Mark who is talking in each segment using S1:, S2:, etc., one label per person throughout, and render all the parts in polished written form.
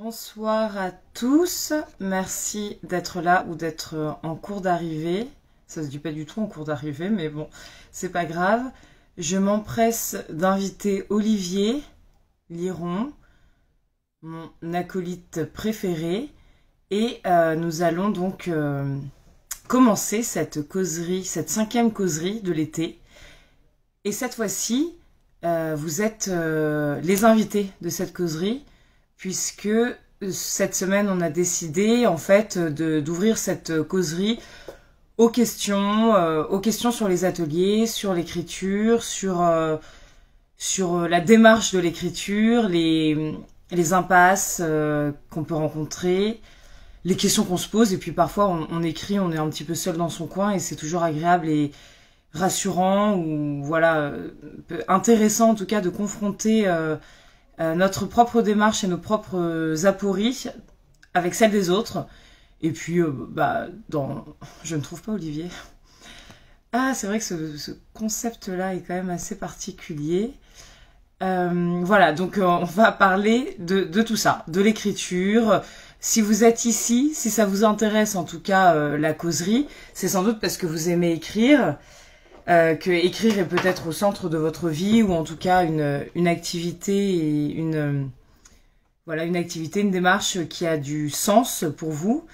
S1: Bonsoir à tous, merci d'être là ou d'être en cours d'arrivée. Ça se dit pas du tout en cours d'arrivée, mais bon, c'est pas grave. Je m'empresse d'inviter Olivier Liron, mon acolyte préféré, et nous allons donc commencer cette causerie, cette 5e causerie de l'été. Et cette fois-ci, vous êtes les invités de cette causerie, puisque cette semaine, on a décidé en fait d'ouvrir cette causerie aux questions sur les ateliers, sur l'écriture, sur la démarche de l'écriture, les impasses qu'on peut rencontrer, les questions qu'on se pose, et puis parfois on écrit, on est un petit peu seul dans son coin, et c'est toujours agréable et rassurant, ou voilà, intéressant en tout cas de confronter notre propre démarche et nos propres apories avec celle des autres. Et puis, je ne trouve pas Olivier. Ah, c'est vrai que ce concept-là est quand même assez particulier. Voilà, donc on va parler de tout ça, de l'écriture. Si vous êtes ici, si ça vous intéresse en tout cas la causerie, c'est sans doute parce que vous aimez écrire. Que écrire est peut-être au centre de votre vie, ou en tout cas une activité et une activité, une démarche qui a du sens pour vous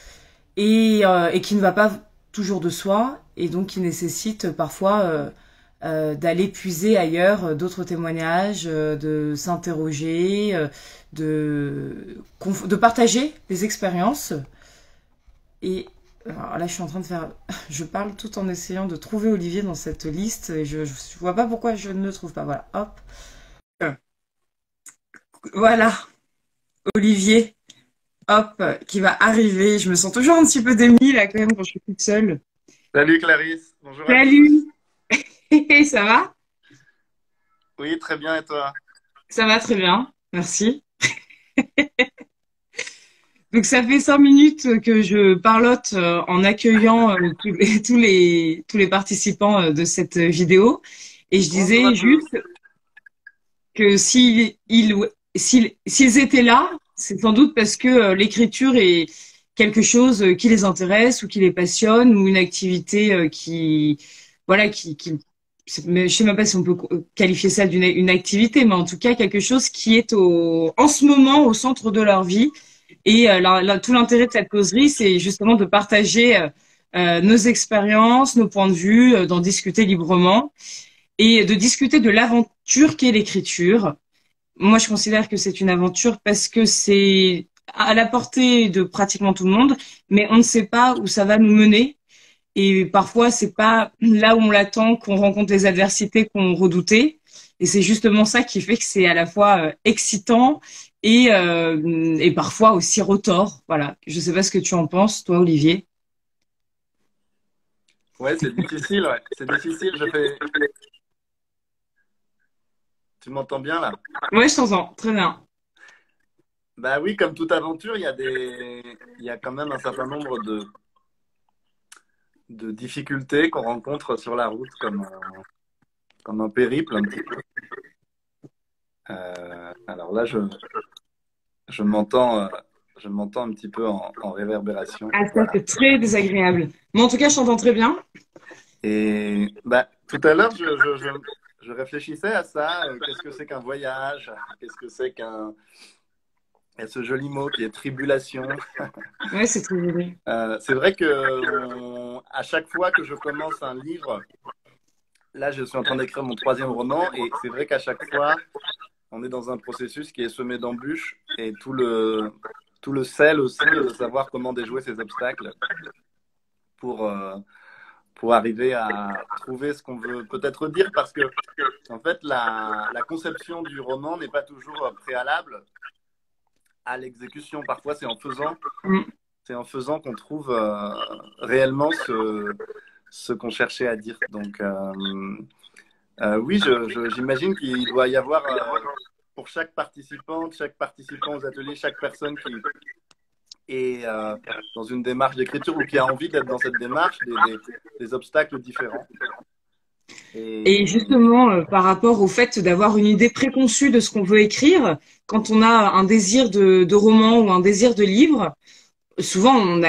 S1: et qui ne va pas toujours de soi, et donc qui nécessite parfois d'aller puiser ailleurs d'autres témoignages, de s'interroger, de partager des expériences. Et alors là, je suis en train de faire... Je parle tout en essayant de trouver Olivier dans cette liste, et je vois pas pourquoi je ne le trouve pas. Voilà, hop. Voilà, Olivier, hop, qui va arriver. Je me sens toujours un petit peu démunie là quand même quand je suis toute seule.
S2: Salut Clarisse, bonjour à tous.
S1: Salut. Ça va?
S2: Oui, très bien, et toi?
S1: Ça va très bien, merci. Donc ça fait 5 minutes que je parlote en accueillant tous les participants de cette vidéo. Et je
S2: Bonjour à
S1: disais
S2: tous.
S1: juste que s'ils étaient là, c'est sans doute parce que l'écriture est quelque chose qui les intéresse ou qui les passionne, ou une activité voilà, je sais même pas si on peut qualifier ça d'une activité, mais en tout cas quelque chose qui est en ce moment au centre de leur vie. Et tout l'intérêt de cette causerie, c'est justement de partager nos expériences, nos points de vue, d'en discuter librement et de discuter de l'aventure qu'est l'écriture. Moi, je considère que c'est une aventure parce que c'est à la portée de pratiquement tout le monde, mais on ne sait pas où ça va nous mener. Et parfois, c'est pas là où on l'attend qu'on rencontre les adversités qu'on redoutait. Et c'est justement ça qui fait que c'est à la fois excitant et parfois aussi retors. Voilà. Je sais pas ce que tu en penses, toi, Olivier.
S2: Ouais, c'est difficile, ouais. C'est difficile, je fais... Tu m'entends bien là?
S1: Ouais, je t'entends. Très bien.
S2: Bah oui, comme toute aventure, il y a quand même un certain nombre de difficultés qu'on rencontre sur la route, comme un périple un petit peu. Alors là, je m'entends je m'entends un petit peu en réverbération.
S1: Ah, ça,
S2: Voilà.
S1: c'est très désagréable. Mais en tout cas, je t'entends très bien.
S2: Et bah, tout à l'heure, je réfléchissais à ça. Qu'est-ce que c'est qu'un voyage? Qu'est-ce que c'est qu'un... Il y a ce joli mot qui est tribulation.
S1: Ouais, c'est très joli.
S2: C'est vrai que à chaque fois que je commence un livre, là je suis en train d'écrire mon 3e roman, et c'est vrai qu'à chaque fois, on est dans un processus qui est semé d'embûches, et tout le sel aussi de savoir comment déjouer ces obstacles pour, euh, pour arriver à trouver ce qu'on veut peut-être dire, parce que en fait la conception du roman n'est pas toujours préalable à l'exécution. Parfois
S1: Mm.
S2: c'est en faisant qu'on trouve réellement ce qu'on cherchait à dire. Donc, oui, j'imagine qu'il doit y avoir pour chaque participant aux ateliers, chaque personne qui est dans une démarche d'écriture ou qui a envie d'être dans cette démarche, des obstacles différents. Et
S1: Et justement, par rapport au fait d'avoir une idée préconçue de ce qu'on veut écrire, quand on a un désir de roman ou un désir de livre, souvent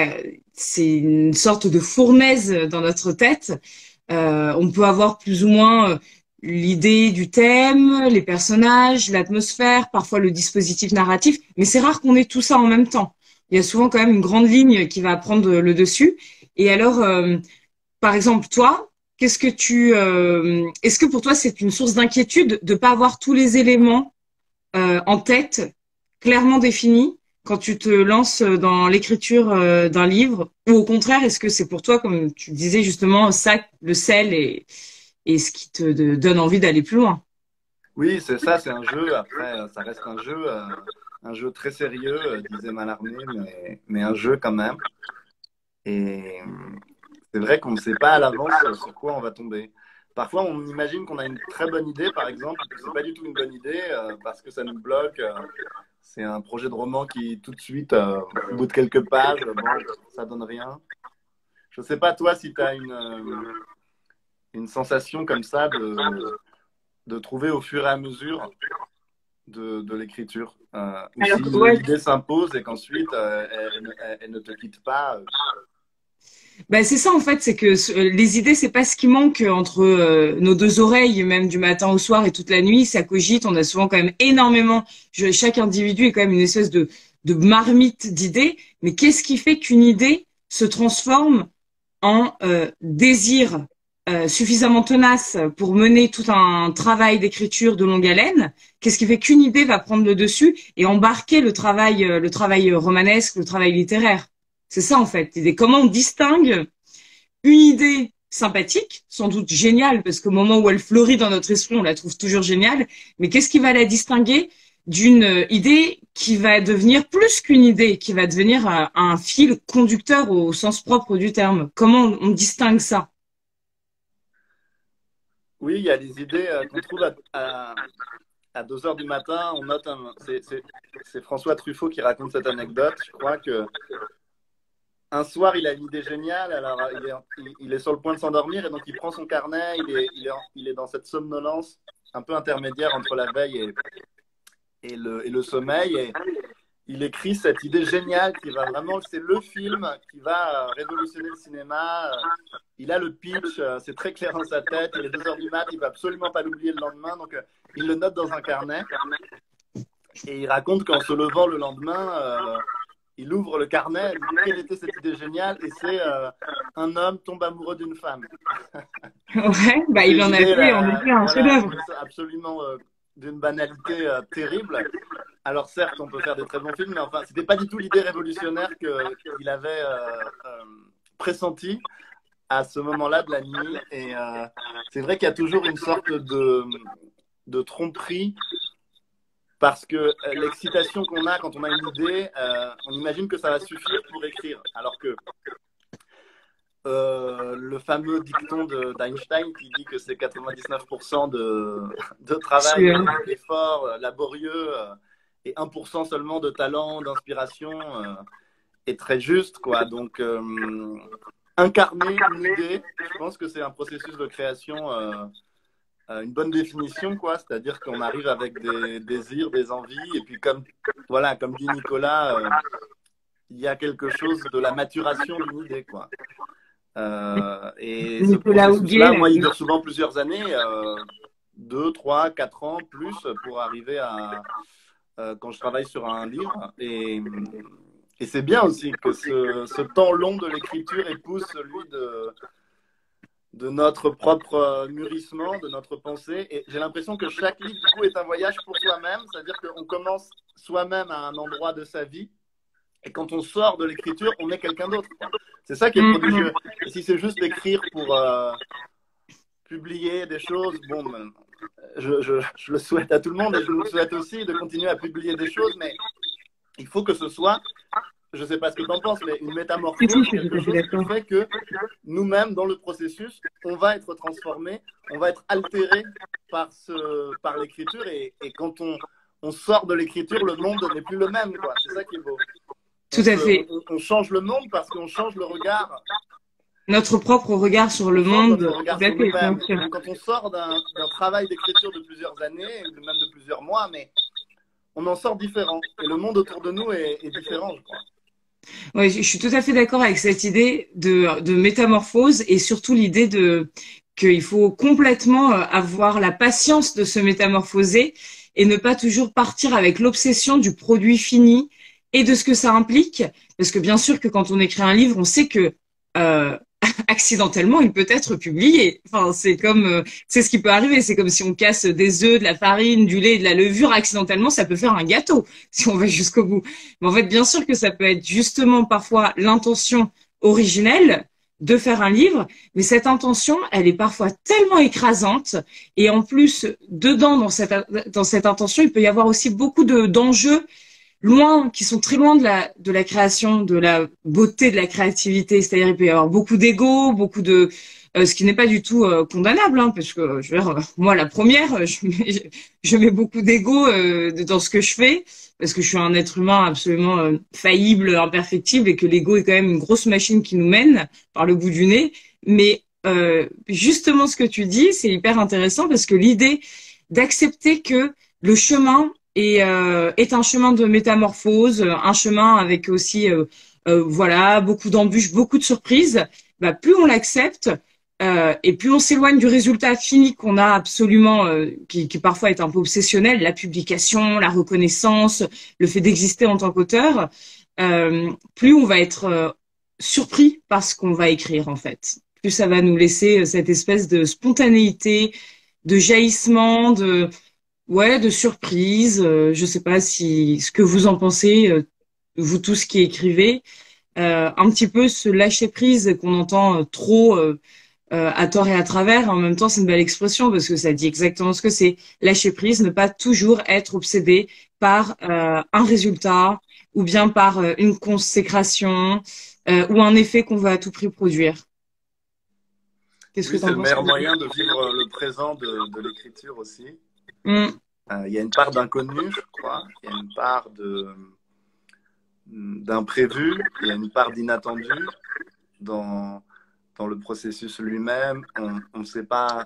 S1: c'est une sorte de fournaise dans notre tête. On peut avoir plus ou moins l'idée du thème, les personnages, l'atmosphère, parfois le dispositif narratif, mais c'est rare qu'on ait tout ça en même temps. Il y a souvent quand même une grande ligne qui va prendre le dessus. Et alors, par exemple, toi, est-ce que pour toi c'est une source d'inquiétude de pas avoir tous les éléments en tête, clairement définis, quand tu te lances dans l'écriture d'un livre, ou au contraire, est-ce que c'est pour toi, comme tu disais justement, ça, le sel et ce qui te donne envie d'aller plus loin?
S2: oui, c'est ça, c'est un jeu. Après, ça reste un jeu très sérieux, disait Mallarmé, mais un jeu quand même. Et c'est vrai qu'on ne sait pas à l'avance sur quoi on va tomber. Parfois, on imagine qu'on a une très bonne idée, par exemple, et que c'est pas du tout une bonne idée parce que ça nous bloque. C'est un projet de roman qui, tout de suite, au bout de quelques pages, bon, ça donne rien. Je sais pas, toi, si tu as une sensation comme ça de trouver au fur et à mesure de l'écriture, ou si
S1: Alors, ouais,
S2: l'idée s'impose et qu'ensuite, elle ne te quitte pas.
S1: bah c'est ça en fait, c'est que les idées, c'est pas ce qui manque entre nos deux oreilles, même du matin au soir et toute la nuit, ça cogite. On a souvent quand même énormément. Chaque individu est quand même une espèce de marmite d'idées. Mais qu'est-ce qui fait qu'une idée se transforme en désir suffisamment tenace pour mener tout un travail d'écriture de longue haleine? Qu'est-ce qui fait qu'une idée va prendre le dessus et embarquer le travail romanesque, le travail littéraire? C'est ça en fait. Et comment on distingue une idée sympathique, sans doute géniale, parce qu'au moment où elle fleurit dans notre esprit, on la trouve toujours géniale, mais qu'est-ce qui va la distinguer d'une idée qui va devenir plus qu'une idée, qui va devenir un fil conducteur au sens propre du terme? Comment on distingue ça?
S2: Oui, il y a des idées qu'on trouve à 2 heures du matin. On note c'est François Truffaut qui raconte cette anecdote. Je crois que un soir, il a une idée géniale. Alors, il est sur le point de s'endormir et donc il prend son carnet. Il est dans cette somnolence un peu intermédiaire entre la veille et le sommeil. Et il écrit cette idée géniale qui va vraiment, c'est le film qui va révolutionner le cinéma. Il a le pitch, c'est très clair dans sa tête. Il est 2 heures du mat, il va absolument pas l'oublier le lendemain. Donc, il le note dans un carnet et il raconte qu'en se levant le lendemain, il ouvre le carnet, il dit quelle était cette idée géniale, et c'est un homme tombe amoureux d'une femme.
S1: Ouais, bah
S2: C'est
S1: il
S2: une
S1: en a
S2: idée,
S1: fait en
S2: là,
S1: effet un
S2: voilà,
S1: chef-d'œuvre.
S2: absolument d'une banalité terrible. Alors certes, on peut faire des très bons films, mais enfin, c'était pas du tout l'idée révolutionnaire qu'il avait pressentie à ce moment-là de la nuit. Et c'est vrai qu'il y a toujours une sorte de tromperie parce que l'excitation qu'on a quand on a une idée, on imagine que ça va suffire pour écrire. Alors que le fameux dicton d'Einstein qui dit que c'est 99% de travail, d'effort laborieux et 1% seulement de talent, d'inspiration est très juste, quoi. Donc, incarner une idée, je pense que c'est un processus de création, une bonne définition, quoi. C'est-à-dire qu'on arrive avec des désirs, des envies, et puis voilà, comme dit Nicolas, il y a quelque chose de la maturation d'une idée, quoi. Et ce
S1: Nicolas
S2: processus-là,
S1: Auguet,
S2: moi, il dure souvent plusieurs années, 2, 3, 4 ans, plus, pour arriver à quand je travaille sur un livre. Et c'est bien aussi que ce temps long de l'écriture épouse celui de notre propre mûrissement, de notre pensée. Et j'ai l'impression que chaque livre, du coup, est un voyage pour soi-même. C'est-à-dire qu'on commence soi-même à un endroit de sa vie. Et quand on sort de l'écriture, on est quelqu'un d'autre. C'est ça qui est prodigieux. Et si c'est juste d'écrire pour publier des choses, bon, ben, je le souhaite à tout le monde et je vous souhaite aussi de continuer à publier des choses, mais il faut que ce soit, je ne sais pas ce que tu en penses, mais une
S1: si, si,
S2: métamorphose,
S1: je suis tout
S2: quelque
S1: à fait
S2: chose qui
S1: d'accord.
S2: fait que nous-mêmes, dans le processus, on va être transformé, on va être altéré par l'écriture et quand on sort de l'écriture, le monde n'est plus le même, quoi. C'est ça qui est beau.
S1: Tout à fait.
S2: On change le monde parce qu'on change le regard
S1: notre propre regard sur le
S2: On change
S1: monde,
S2: notre
S1: tout
S2: regard
S1: à
S2: sur
S1: fait, bien
S2: nous-mêmes.
S1: sûr.
S2: Donc, quand on sort d'un travail d'écriture de plusieurs années, ou même de plusieurs mois, mais on en sort différent. Et le monde autour de nous est différent, je crois.
S1: Ouais, je suis tout à fait d'accord avec cette idée de métamorphose et surtout l'idée de qu'il faut complètement avoir la patience de se métamorphoser et ne pas toujours partir avec l'obsession du produit fini et de ce que ça implique. Parce que bien sûr que quand on écrit un livre, on sait que euh, accidentellement, il peut être publié. Enfin, c'est ce qui peut arriver. C'est comme si on casse des œufs, de la farine, du lait, et de la levure accidentellement, ça peut faire un gâteau si on va jusqu'au bout. Mais en fait, bien sûr que ça peut être justement parfois l'intention originelle de faire un livre, mais cette intention, elle est parfois tellement écrasante, et en plus, dedans, dans cette intention, il peut y avoir aussi beaucoup d'enjeux loin, qui sont très loin de la création, de la beauté de la créativité. C'est-à-dire, il peut y avoir beaucoup d'ego, beaucoup de, ce qui n'est pas du tout condamnable, hein, parce que je veux dire, moi, la première, je mets beaucoup d'ego dans ce que je fais, parce que je suis un être humain absolument faillible, imperfectible, et que l'ego est quand même une grosse machine qui nous mène par le bout du nez. Mais justement, ce que tu dis, c'est hyper intéressant, parce que l'idée d'accepter que le chemin est un chemin de métamorphose, un chemin avec aussi voilà beaucoup d'embûches, beaucoup de surprises. Bah, plus on l'accepte et plus on s'éloigne du résultat fini qu'on a absolument, qui parfois est un peu obsessionnel, la publication, la reconnaissance, le fait d'exister en tant qu'auteur, plus on va être surpris par ce qu'on va écrire en fait. Plus ça va nous laisser cette espèce de spontanéité, de jaillissement, de ouais, de surprise. Je sais pas si ce que vous en pensez, vous tous qui écrivez, un petit peu ce lâcher prise qu'on entend trop à tort et à travers. En même temps, c'est une belle expression parce que ça dit exactement ce que c'est. Lâcher prise, ne pas toujours être obsédé par un résultat ou bien par une consécration ou un effet qu'on veut à tout prix produire. Qu'est-ce que
S2: Oui,
S1: tu
S2: c'est
S1: en
S2: le
S1: penses?
S2: meilleur moyen de vivre le présent de l'écriture aussi.
S1: Mm.
S2: Il y a une part d'inconnu, je crois. Il y a une part d'imprévu. Il y a une part d'inattendu dans, dans le processus lui-même. On ne sait pas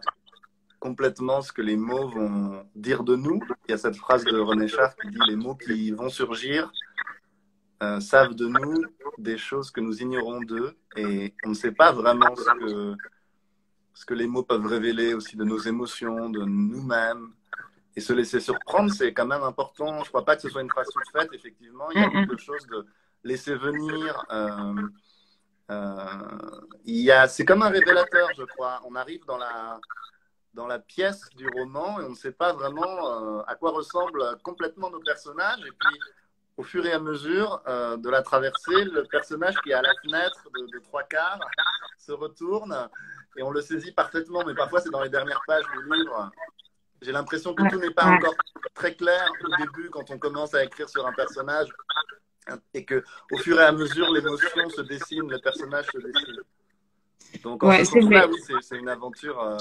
S2: complètement ce que les mots vont dire de nous. Il y a cette phrase de René Char qui dit les mots qui vont surgir savent de nous des choses que nous ignorons d'eux. Et on ne sait pas vraiment ce que les mots peuvent révéler aussi de nos émotions, de nous-mêmes. Et se laisser surprendre, c'est quand même important. Je ne crois pas que ce soit une phrase toute faite, effectivement. Il y a
S1: Mm,
S2: quelque chose de laisser venir. C'est comme un révélateur, je crois. On arrive dans la pièce du roman et on ne sait pas vraiment à quoi ressemblent complètement nos personnages. Et puis, au fur et à mesure de la traversée, le personnage qui est à la fenêtre de trois quarts se retourne et on le saisit parfaitement. Mais parfois, c'est dans les dernières pages du livre. J'ai l'impression que
S1: ouais,
S2: tout n'est pas
S1: ouais.
S2: encore très clair au début quand on commence à écrire sur un personnage et que au fur et à mesure l'émotion se dessine, le personnage se dessine. Donc en ce
S1: Ouais, c'est
S2: sens-là,
S1: vrai.
S2: oui, c'est une aventure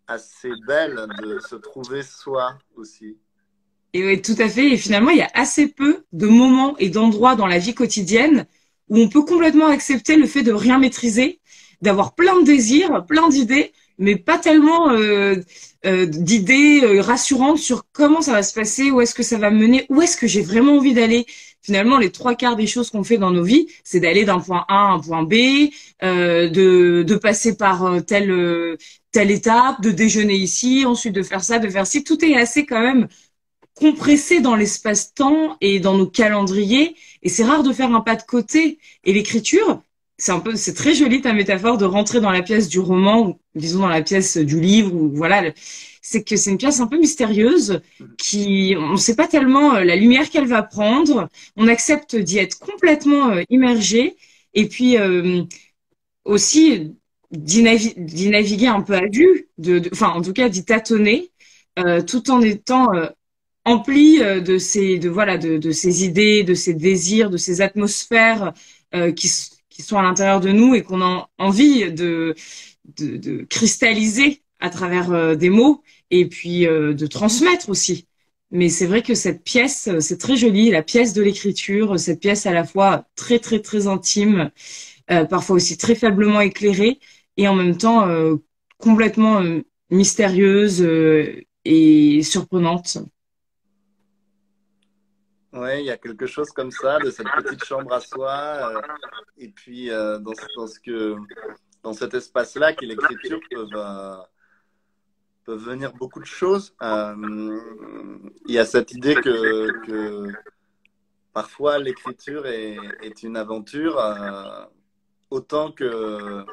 S2: assez belle de se trouver soi aussi.
S1: Et oui, tout à fait. Et finalement, il y a assez peu de moments et d'endroits dans la vie quotidienne où on peut complètement accepter le fait de rien maîtriser, d'avoir plein de désirs, plein d'idées, mais pas tellement d'idées rassurantes sur comment ça va se passer, où est-ce que ça va me mener, où est-ce que j'ai vraiment envie d'aller. Finalement, les trois quarts des choses qu'on fait dans nos vies, c'est d'aller d'un point A à un point B, de passer par telle étape, de déjeuner ici, ensuite de faire ça, de faire ci. Tout est assez quand même compressé dans l'espace-temps et dans nos calendriers. Et c'est rare de faire un pas de côté. Et l'écriture, c'est très joli ta métaphore de rentrer dans la pièce du roman, ou disons dans la pièce du livre, ou voilà. C'est que c'est une pièce un peu mystérieuse qui, on ne sait pas tellement la lumière qu'elle va prendre. On accepte d'y être complètement immergé. Et puis, aussi, d'y naviguer un peu à vue, enfin, en tout cas, d'y tâtonner, tout en étant empli voilà de ces idées, de ces désirs, de ces atmosphères qui sont à l'intérieur de nous et qu'on a envie de cristalliser à travers des mots et puis de transmettre aussi. Mais c'est vrai que cette pièce, c'est très joli, la pièce de l'écriture, cette pièce à la fois très très très intime parfois aussi très faiblement éclairée et en même temps complètement mystérieuse et surprenante.
S2: Ouais, il y a quelque chose comme ça, de cette petite chambre à soi, et puis dans cet espace-là, que l'écriture peuvent venir beaucoup de choses. Il y a cette idée que parfois l'écriture est une aventure, autant que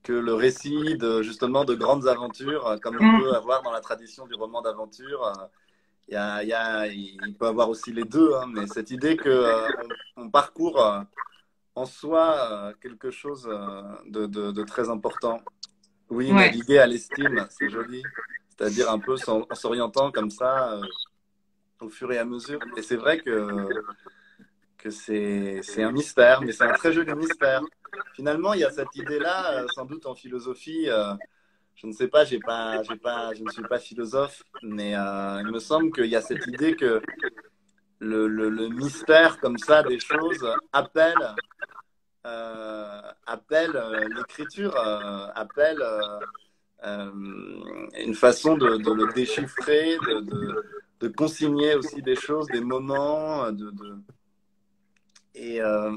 S2: le récit justement de grandes aventures, comme on peut avoir dans la tradition du roman d'aventure. Il peut avoir aussi les deux, hein, mais cette idée que on parcourt en soi quelque chose de très important. Oui,
S1: Ouais,
S2: naviguer à l'estime, c'est joli. C'est-à-dire un peu en s'orientant comme ça au fur et à mesure. Et c'est vrai que c'est un mystère, mais c'est un très joli mystère. Finalement, il y a cette idée-là, sans doute en philosophie. Je ne sais pas, je ne suis pas philosophe, mais il me semble qu'il y a cette idée que le mystère comme ça des choses appelle l'écriture, appelle une façon de le déchiffrer, de consigner aussi des choses, des moments, et on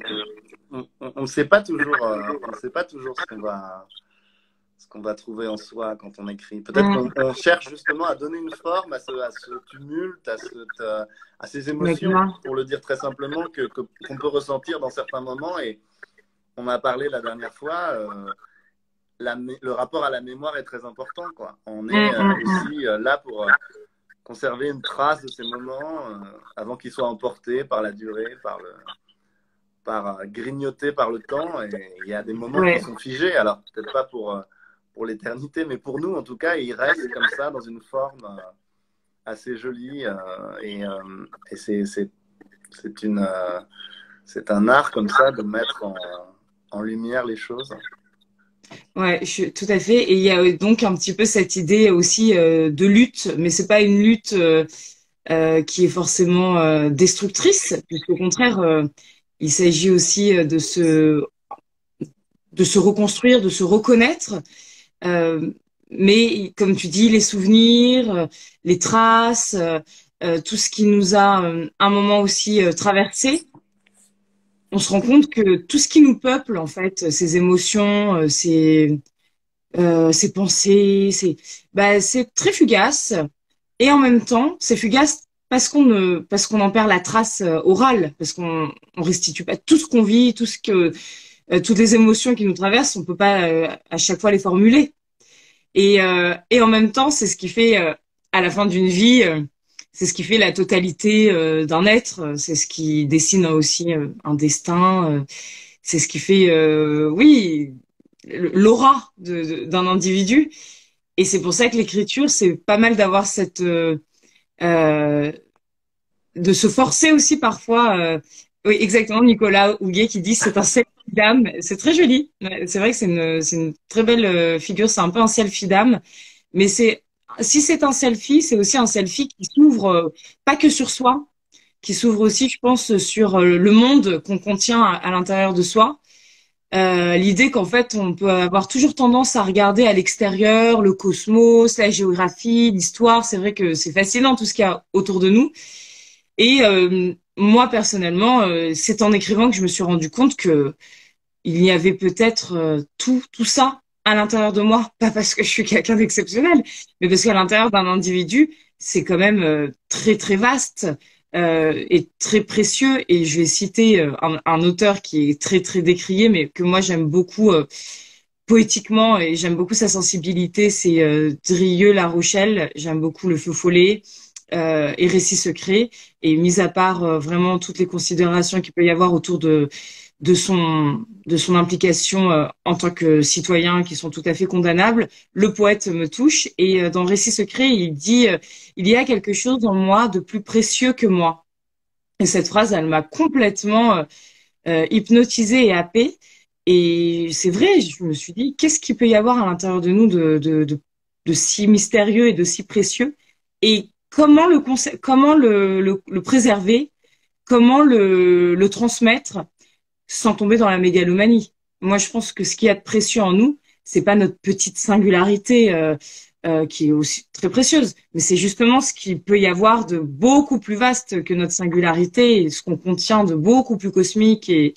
S2: ne sait pas toujours, on ne sait pas toujours ce qu'on va trouver en soi quand on écrit. Peut-être qu'on cherche justement à donner une forme à ce tumulte, à ces émotions, pour le dire très simplement, qu'on peut ressentir dans certains moments. Et on a parlé la dernière fois, le rapport à la mémoire est très important, quoi. On est aussi là pour conserver une trace de ces moments avant qu'ils soient emportés par la durée, grignotés par le temps. Et il y a des moments qui sont figés, alors peut-être pas pour l'éternité, mais pour nous, en tout cas, ils restent comme ça dans une forme assez jolie. Et c'est un art comme ça de mettre en lumière les choses.
S1: ouais, tout à fait. Et il y a donc un petit peu cette idée aussi de lutte, mais c'est pas une lutte qui est forcément destructrice, puisqu'au contraire, il s'agit aussi de se reconstruire, de se reconnaître. Euh, mais comme tu dis, les souvenirs, les traces, tout ce qui nous a un moment aussi traversé, on se rend compte que tout ce qui nous peuple, en fait, ces émotions, ces pensées, c'est très fugace. Et en même temps, c'est fugace parce qu'on en perd la trace orale, parce on restitue pas tout ce qu'on vit, toutes les émotions qui nous traversent, on peut pas à chaque fois les formuler. Et en même temps, c'est ce qui fait, à la fin d'une vie, c'est ce qui fait la totalité d'un être. C'est ce qui dessine aussi un destin. C'est ce qui fait, oui, l'aura d'un individu. Et c'est pour ça que l'écriture, c'est pas mal d'avoir euh, de se forcer aussi parfois. Oui, exactement, Nicolas Houguet qui dit c'est un selfie d'âme. C'est très joli. Ouais, c'est vrai que c'est une très belle figure. C'est un peu un selfie d'âme. Mais si c'est un selfie, c'est aussi un selfie qui s'ouvre pas que sur soi, qui s'ouvre aussi, je pense, sur le monde qu'on contient à l'intérieur de soi. L'idée qu'en fait, on peut avoir toujours tendance à regarder à l'extérieur, le cosmos, la géographie, l'histoire. C'est vrai que c'est fascinant tout ce qu'il y a autour de nous. Et moi, personnellement, c'est en écrivant que je me suis rendu compte que il y avait peut-être tout ça à l'intérieur de moi. Pas parce que je suis quelqu'un d'exceptionnel, mais parce qu'à l'intérieur d'un individu, c'est quand même très, très vaste et très précieux. Et je vais citer un auteur qui est très, très décrié, mais que moi, j'aime beaucoup poétiquement et j'aime beaucoup sa sensibilité. C'est Drieux-La Rochelle. J'aime beaucoup Le Feu follet et Récits secrets. Et mis à part vraiment toutes les considérations qu'il peut y avoir autour de son implication en tant que citoyen qui sont tout à fait condamnables, le poète me touche. Et dans Récits secrets, il dit il y a quelque chose en moi de plus précieux que moi. Et cette phrase, elle m'a complètement hypnotisée et happée. Et c'est vrai, je me suis dit, qu'est-ce qu'il peut y avoir à l'intérieur de nous de si mystérieux et de si précieux? Et comment le préserver? Comment le transmettre sans tomber dans la mégalomanie? moi, je pense que ce qu'il y a de précieux en nous, c'est pas notre petite singularité qui est aussi très précieuse, mais c'est justement ce qu'il peut y avoir de beaucoup plus vaste que notre singularité et ce qu'on contient de beaucoup plus cosmique et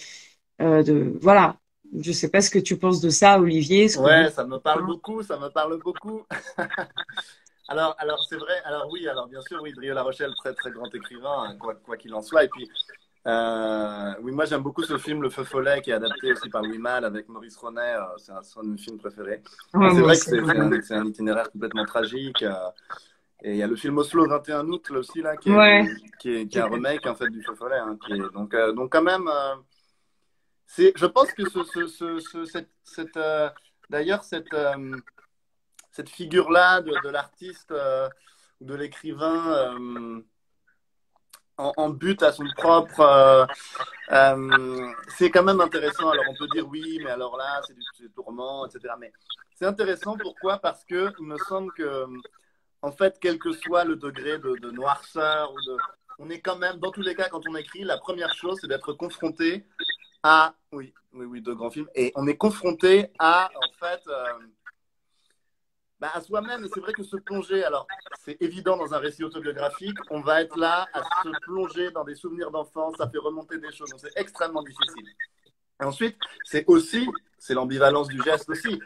S1: voilà. Je sais pas ce que tu penses de ça, Olivier, ce que vous.
S2: Ouais, ça me parle beaucoup, ça me parle beaucoup. Alors c'est vrai, alors oui, alors bien sûr, oui, Drieux-La Rochelle, très très grand écrivain, hein, quoi qu'il en soit. Et puis, oui, moi j'aime beaucoup ce film Le Feu Follet qui est adapté aussi par Louis Malle avec Maurice Ronet, c'est un de mes films préférés. Et
S1: Ouais,
S2: c'est
S1: moi
S2: vrai que
S1: aussi.
S2: c'est un itinéraire complètement tragique. Et il y a le film Oslo 21 août là aussi, là,
S1: Ouais.
S2: qui est un remake en fait, du Feu Follet. Hein, donc quand même, je pense que d'ailleurs, cette figure-là de l'artiste ou de l'écrivain en but à son propre, c'est quand même intéressant. Alors on peut dire oui, mais alors là, c'est du tourment, etc. Mais c'est intéressant, pourquoi? Parce que il me semble que, en fait, quel que soit le degré de noirceur, on est quand même, dans tous les cas, quand on écrit, la première chose, c'est d'être confronté oui, oui, oui, de grands films. Et on est confronté en fait, à soi-même. Et c'est vrai que se plonger, alors c'est évident dans un récit autobiographique, on va être là à se plonger dans des souvenirs d'enfance, ça fait remonter des choses, donc c'est extrêmement difficile. Et ensuite, c'est l'ambivalence du geste aussi,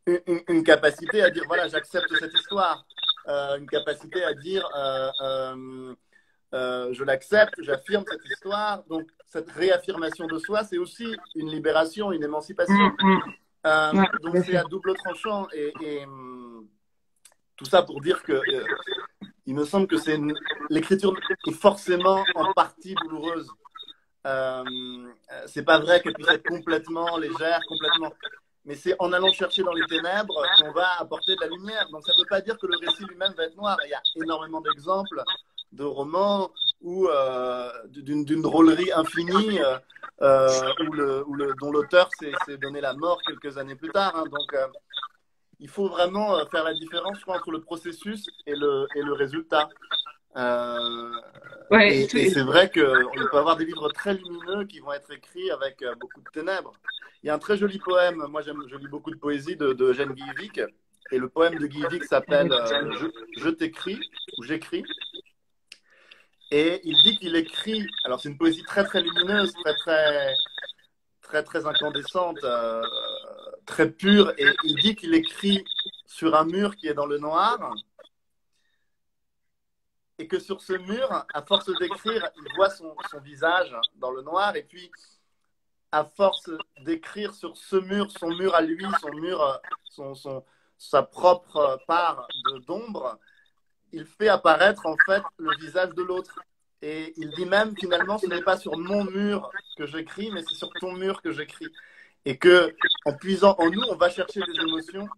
S2: une capacité à dire, voilà, j'accepte cette histoire, une capacité à dire, je l'accepte, j'affirme cette histoire. Donc, cette réaffirmation de soi, c'est aussi une libération, une émancipation.
S1: Ouais, tout
S2: Donc,
S1: à
S2: c'est
S1: fait.
S2: à double tranchant. Et tout ça pour dire que il me semble que l'écriture est forcément en partie douloureuse. C'est pas vrai qu'elle puisse être complètement légère, complètement. Mais c'est en allant chercher dans les ténèbres qu'on va apporter de la lumière. Donc ça ne veut pas dire que le récit lui-même va être noir. Il y a énormément d'exemples de romans où d'une drôlerie infinie dont l'auteur s'est donné la mort quelques années plus tard. Hein. Donc il faut vraiment faire la différence, je crois, entre le processus et le résultat. Euh,
S1: Ouais,
S2: et c'est vrai qu'on peut avoir des livres très lumineux qui vont être écrits avec beaucoup de ténèbres. Il y a un très joli poème, moi je lis beaucoup de poésie de Eugène Guillevic, et le poème de Guillevic s'appelle Je t'écris, ou J'écris. Et il dit qu'il écrit, alors c'est une poésie très très lumineuse, très très très très incandescente, très pure, et il dit qu'il écrit sur un mur qui est dans le noir, et que sur ce mur, à force d'écrire, il voit son visage dans le noir, et puis à force d'écrire sur ce mur, son mur à lui, son mur, sa propre part d'ombre, il fait apparaître en fait le visage de l'autre. Et il dit même, finalement, ce n'est pas sur mon mur que j'écris, mais c'est sur ton mur que j'écris. Et que, en puisant en nous, on va chercher des émotions,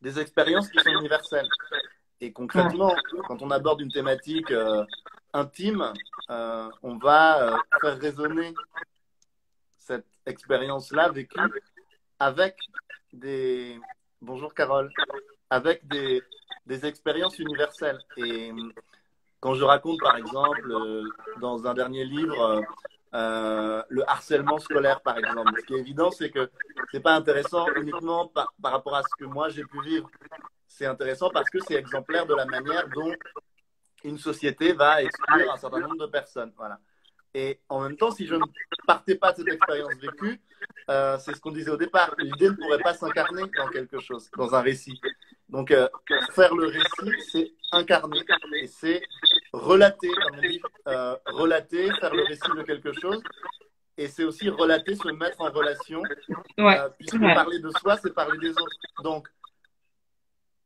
S2: des expériences qui sont universelles. Et concrètement, quand on aborde une thématique intime, on va faire résonner cette expérience-là vécue avec des... Bonjour Carole. Avec des expériences universelles. Et quand je raconte, par exemple, dans un dernier livre, le harcèlement scolaire, par exemple, ce qui est évident, c'est que c'est pas intéressant uniquement par rapport à ce que moi j'ai pu vivre. C'est intéressant parce que c'est exemplaire de la manière dont une société va exclure un certain nombre de personnes. Voilà. Et en même temps, si je ne partais pas de cette expérience vécue, c'est ce qu'on disait au départ, l'idée ne pourrait pas s'incarner dans quelque chose, dans un récit. Donc, faire le récit, c'est incarner et c'est relater, comme on dit, relater, faire le récit de quelque chose. Et c'est aussi relater, se mettre en relation,
S1: ouais,
S2: puisque parler de soi, c'est parler des autres. Donc,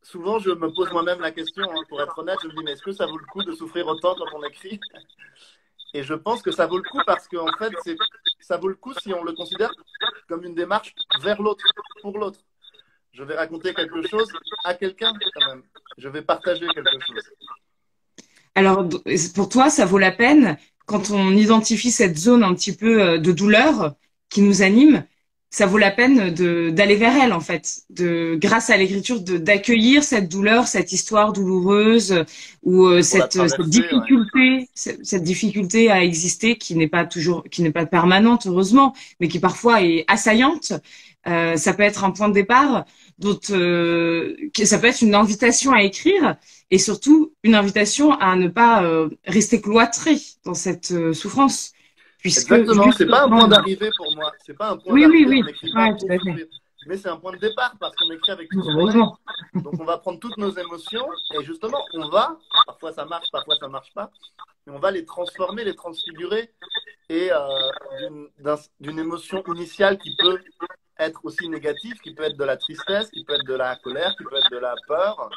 S2: souvent, je me pose moi-même la question, hein, pour être honnête, je me dis, mais est-ce que ça vaut le coup de souffrir autant quand on écrit? Et je pense que ça vaut le coup parce qu'en fait, ça vaut le coup si on le considère comme une démarche vers l'autre, pour l'autre. Je vais raconter quelque chose à quelqu'un quand même. Je vais partager quelque chose.
S1: Alors, pour toi, ça vaut la peine quand on identifie cette zone un petit peu de douleur qui nous anime. ça vaut la peine d'aller vers elle en fait, grâce à l'écriture d'accueillir cette douleur, cette histoire douloureuse ou
S2: Pour la
S1: cette
S2: traverser, ouais.
S1: difficulté, cette difficulté à exister qui n'est pas permanente heureusement, mais qui parfois est assaillante. Ça peut être un point de départ, ça peut être une invitation à écrire et surtout une invitation à ne pas rester cloîtré dans cette souffrance, puisque
S2: Exactement, c'est pas un
S1: justement,
S2: point d'arrivée pour moi. C'est pas un point
S1: oui, oui,
S2: d'arrivée,
S1: oui,
S2: on n'écrit pas
S1: ouais, tout
S2: pour
S1: à fait.
S2: souffrir. Mais c'est un point de départ parce qu'on écrit avec tout ce qu'on est.
S1: Heureusement.
S2: Donc on va prendre toutes nos émotions et justement, parfois ça marche, parfois ça marche pas, mais on va les transformer, les transfigurer et d'une émotion initiale qui peut être aussi négative, qui peut être de la tristesse, qui peut être de la colère, qui peut être de la peur.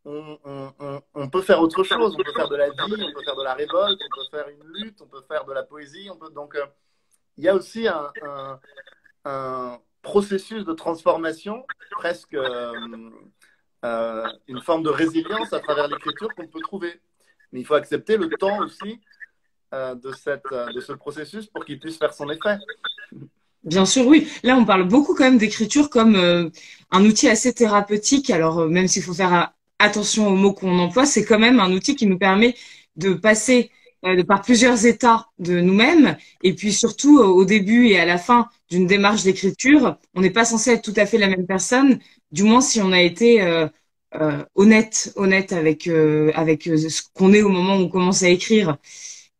S2: On peut faire autre chose, on peut faire de la vie, on peut faire de la révolte, on peut faire une lutte, on peut faire de la poésie. Donc, il y a aussi un processus de transformation, presque une forme de résilience à travers l'écriture qu'on peut trouver. Mais il faut accepter le temps aussi de ce processus pour qu'il puisse faire son effet.
S1: Bien sûr, oui. Là, on parle beaucoup quand même d'écriture comme un outil assez thérapeutique. Alors, même s'il faut faire attention aux mots qu'on emploie, c'est quand même un outil qui nous permet de passer par plusieurs états de nous-mêmes. Et puis surtout, au début et à la fin d'une démarche d'écriture, on n'est pas censé être tout à fait la même personne, du moins si on a été honnête avec ce qu'on est au moment où on commence à écrire.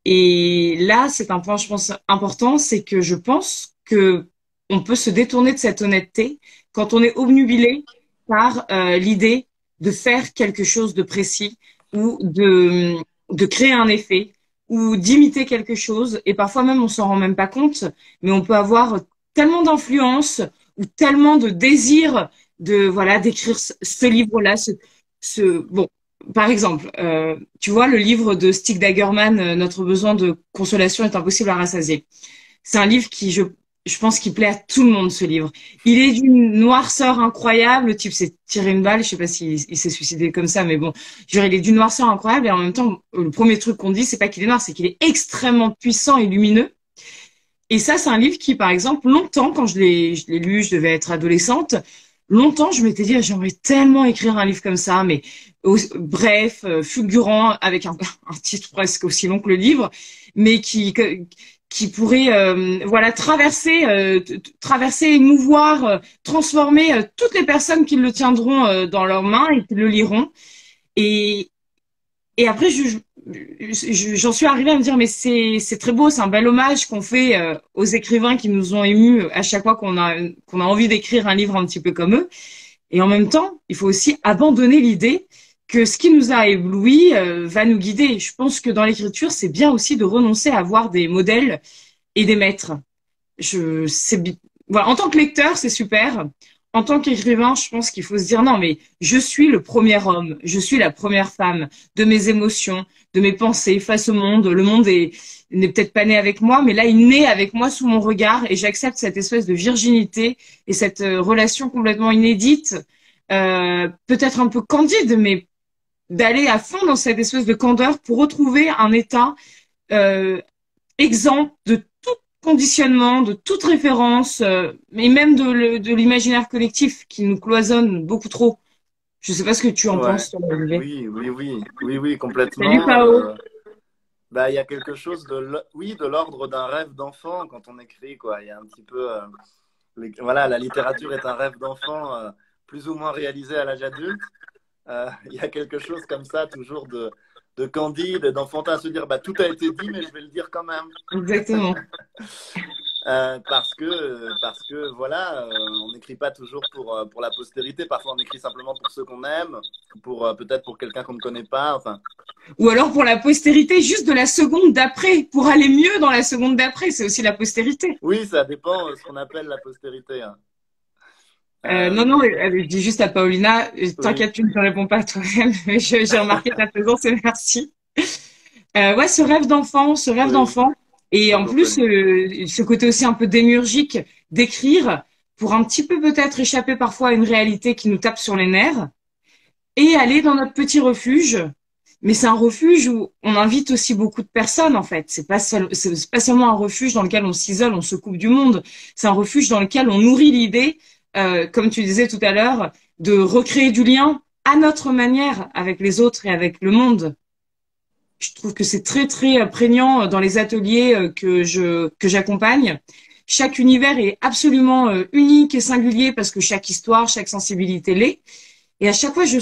S1: Et là, c'est un point, je pense, important, c'est que je pense que on peut se détourner de cette honnêteté quand on est obnubilé par l'idée de faire quelque chose de précis ou de créer un effet ou d'imiter quelque chose. Et parfois même, on s'en rend même pas compte, mais on peut avoir tellement d'influence ou tellement de désir voilà, d'écrire ce livre-là, bon, par exemple, tu vois le livre de Stig Dagerman, Notre besoin de consolation est impossible à rassasier. C'est un livre qui, je pense, qui plaît à tout le monde, ce livre. Il est d'une noirceur incroyable. Le type s'est tiré une balle. Je sais pas s'il il s'est suicidé comme ça, mais bon, je dirais, il est d'une noirceur incroyable. Et en même temps, le premier truc qu'on dit, c'est pas qu'il est noir, c'est qu'il est extrêmement puissant et lumineux. Et ça, c'est un livre qui, par exemple, longtemps, quand je l'ai lu, je devais être adolescente, longtemps, je m'étais dit, ah, j'aimerais tellement écrire un livre comme ça, mais bref, fulgurant, avec un titre presque aussi long que le livre, mais qui pourrait, voilà, traverser, émouvoir, transformer toutes les personnes qui le tiendront dans leurs mains et qui le liront. Et, et après, j'en suis arrivée à me dire, mais c'est très beau, c'est un bel hommage qu'on fait aux écrivains qui nous ont émus à chaque fois qu'on a envie d'écrire un livre un petit peu comme eux. Et en même temps, il faut aussi abandonner l'idée que ce qui nous a éblouis va nous guider. Je pense que dans l'écriture, c'est bien aussi de renoncer à avoir des modèles et des maîtres. Voilà, en tant que lecteur, c'est super. En tant qu'écrivain, je pense qu'il faut se dire non, mais je suis le premier homme, je suis la première femme de mes émotions, de mes pensées face au monde. Le monde n'est peut-être pas né avec moi, mais là, il naît avec moi sous mon regard et j'accepte cette espèce de virginité et cette relation complètement inédite, peut-être un peu candide, mais d'aller à fond dans cette espèce de candeur pour retrouver un état euh, exempt de tout conditionnement, de toute référence, et même de l'imaginaire collectif qui nous cloisonne beaucoup trop. Je sais pas ce que tu en
S2: Ouais,
S1: penses, toi, Olivier.
S2: oui,
S1: Salut,
S2: complètement.
S1: Pao.
S2: Bah, il y a quelque chose oui, de l'ordre d'un rêve d'enfant quand on écrit, quoi. Il y a un petit peu, voilà, la littérature est un rêve d'enfant, plus ou moins réalisé à l'âge adulte. Il y a quelque chose comme ça, toujours de candide, d'enfantin, à se dire, bah, tout a été dit, mais je vais le dire quand même.
S1: Exactement.
S2: Parce que voilà, on n'écrit pas toujours pour la postérité. Parfois, on écrit simplement pour ceux qu'on aime, peut-être pour quelqu'un qu'on ne connaît pas. Enfin,
S1: Ou alors pour la postérité, juste de la seconde d'après, pour aller mieux dans la seconde d'après, c'est aussi la postérité.
S2: oui, ça dépend de ce qu'on appelle la postérité, hein.
S1: Non, non, je dis juste à Paulina,
S2: Oui,
S1: t'inquiète, tu ne te réponds pas à toi-même, mais j'ai remarqué ta présence et merci. Ouais, ce rêve
S2: oui,
S1: d'enfant, et en
S2: toujours
S1: plus
S2: connu.
S1: ce côté aussi un peu démiurgique d'écrire pour un petit peu peut-être échapper parfois à une réalité qui nous tape sur les nerfs et aller dans notre petit refuge mais c'est un refuge où on invite aussi beaucoup de personnes, en fait. C'est pas seulement un refuge dans lequel on s'isole, on se coupe du monde. C'est un refuge dans lequel on nourrit l'idée, comme tu disais tout à l'heure, de recréer du lien à notre manière avec les autres et avec le monde. Je trouve que c'est très, très prégnant dans les ateliers que j'accompagne. Chaque univers est absolument unique et singulier parce que chaque histoire, chaque sensibilité l'est. Et à chaque fois, je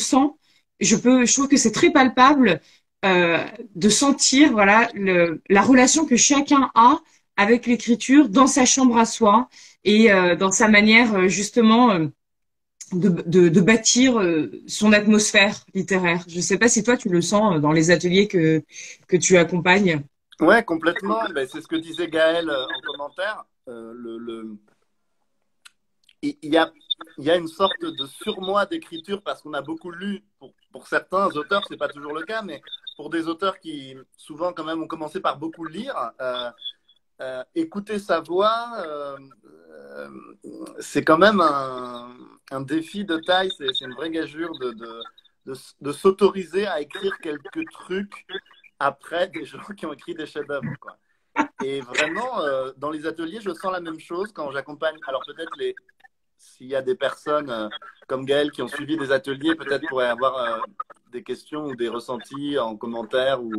S1: trouve que c'est très palpable de sentir, voilà, la relation que chacun a avec l'écriture dans sa chambre à soi et dans sa manière justement de bâtir son atmosphère littéraire. Je ne sais pas si toi tu le sens dans les ateliers que tu accompagnes.
S2: Ouais, complètement. Ben, c'est ce que disait Gaël en commentaire. Il y a une sorte de surmoi d'écriture parce qu'on a beaucoup lu. Pour certains auteurs, c'est pas toujours le cas, mais pour des auteurs qui souvent quand même ont commencé par beaucoup lire, écouter sa voix, c'est quand même un défi de taille. C'est une vraie gageure de s'autoriser à écrire quelques trucs après des gens qui ont écrit des chefs-d'œuvre, quoi. Et vraiment, dans les ateliers, je sens la même chose quand j'accompagne. Alors peut-être s'il y a des personnes comme Gaël qui ont suivi des ateliers, peut-être pourraient avoir des questions ou des ressentis en commentaire ou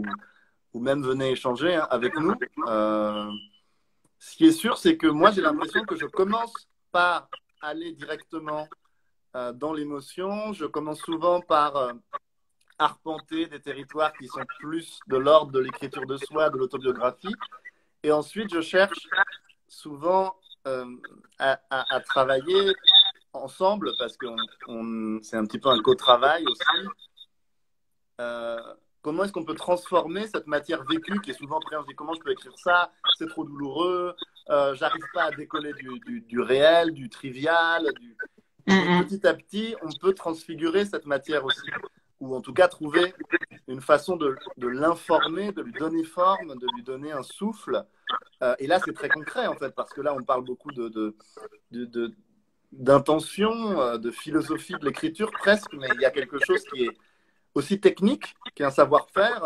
S2: même venez échanger avec nous. Ce qui est sûr, c'est que moi, j'ai l'impression que je commence par aller directement dans l'émotion. Je commence souvent par arpenter des territoires qui sont plus de l'ordre de l'écriture de soi, de l'autobiographie. Et ensuite, je cherche souvent à travailler ensemble, parce que c'est un petit peu un co-travail aussi. Comment est-ce qu'on peut transformer cette matière vécue qui est souvent prise? On se dit comment je peux écrire ça? C'est trop douloureux. J'arrive pas à décoller du réel, du trivial. Et petit à petit, on peut transfigurer cette matière aussi, ou en tout cas trouver une façon de l'informer, de lui donner forme, de lui donner un souffle. Et là, c'est très concret en fait, parce que là, on parle beaucoup d'intention, de philosophie de l'écriture presque, mais il y a quelque chose qui est aussi technique, qui est un savoir-faire.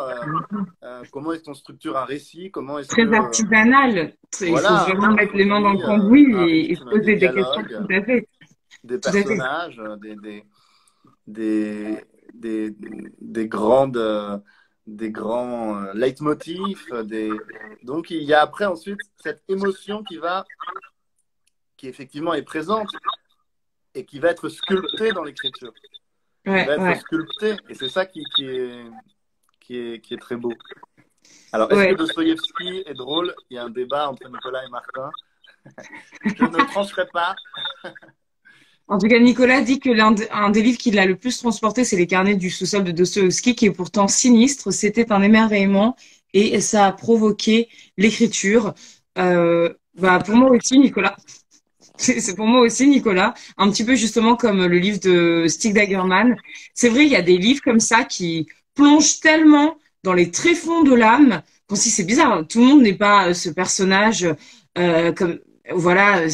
S2: Comment est-ce qu'on structure un récit? Comment est-ce
S1: Très artisanal.
S2: Voilà,
S1: il faut vraiment mettre les mains dans le cambouis et poser des questions tout à fait.
S2: Des personnages, des grands leitmotifs. Donc, il y a après ensuite cette émotion qui effectivement est présente et qui va être sculptée dans l'écriture.
S1: Ouais,
S2: va être sculptée. Et c'est ça qui est très beau. Alors, est-ce que Dostoïevski est drôle? Il y a un débat entre Nicolas et Martin. Je ne trancherai pas.
S1: En tout cas, Nicolas dit que un des livres qui l'a le plus transporté, c'est Les Carnets du sous-sol de Dostoïevski, qui est pourtant sinistre. C'était un émerveillement et ça a provoqué l'écriture. Pour moi aussi, Nicolas. C'est pour moi aussi, Nicolas. Un petit peu justement comme le livre de Stig Dagerman. C'est vrai, il y a des livres comme ça qui plongent tellement dans les tréfonds de l'âme. Bon, si c'est bizarre, tout le monde n'est pas ce personnage comme voilà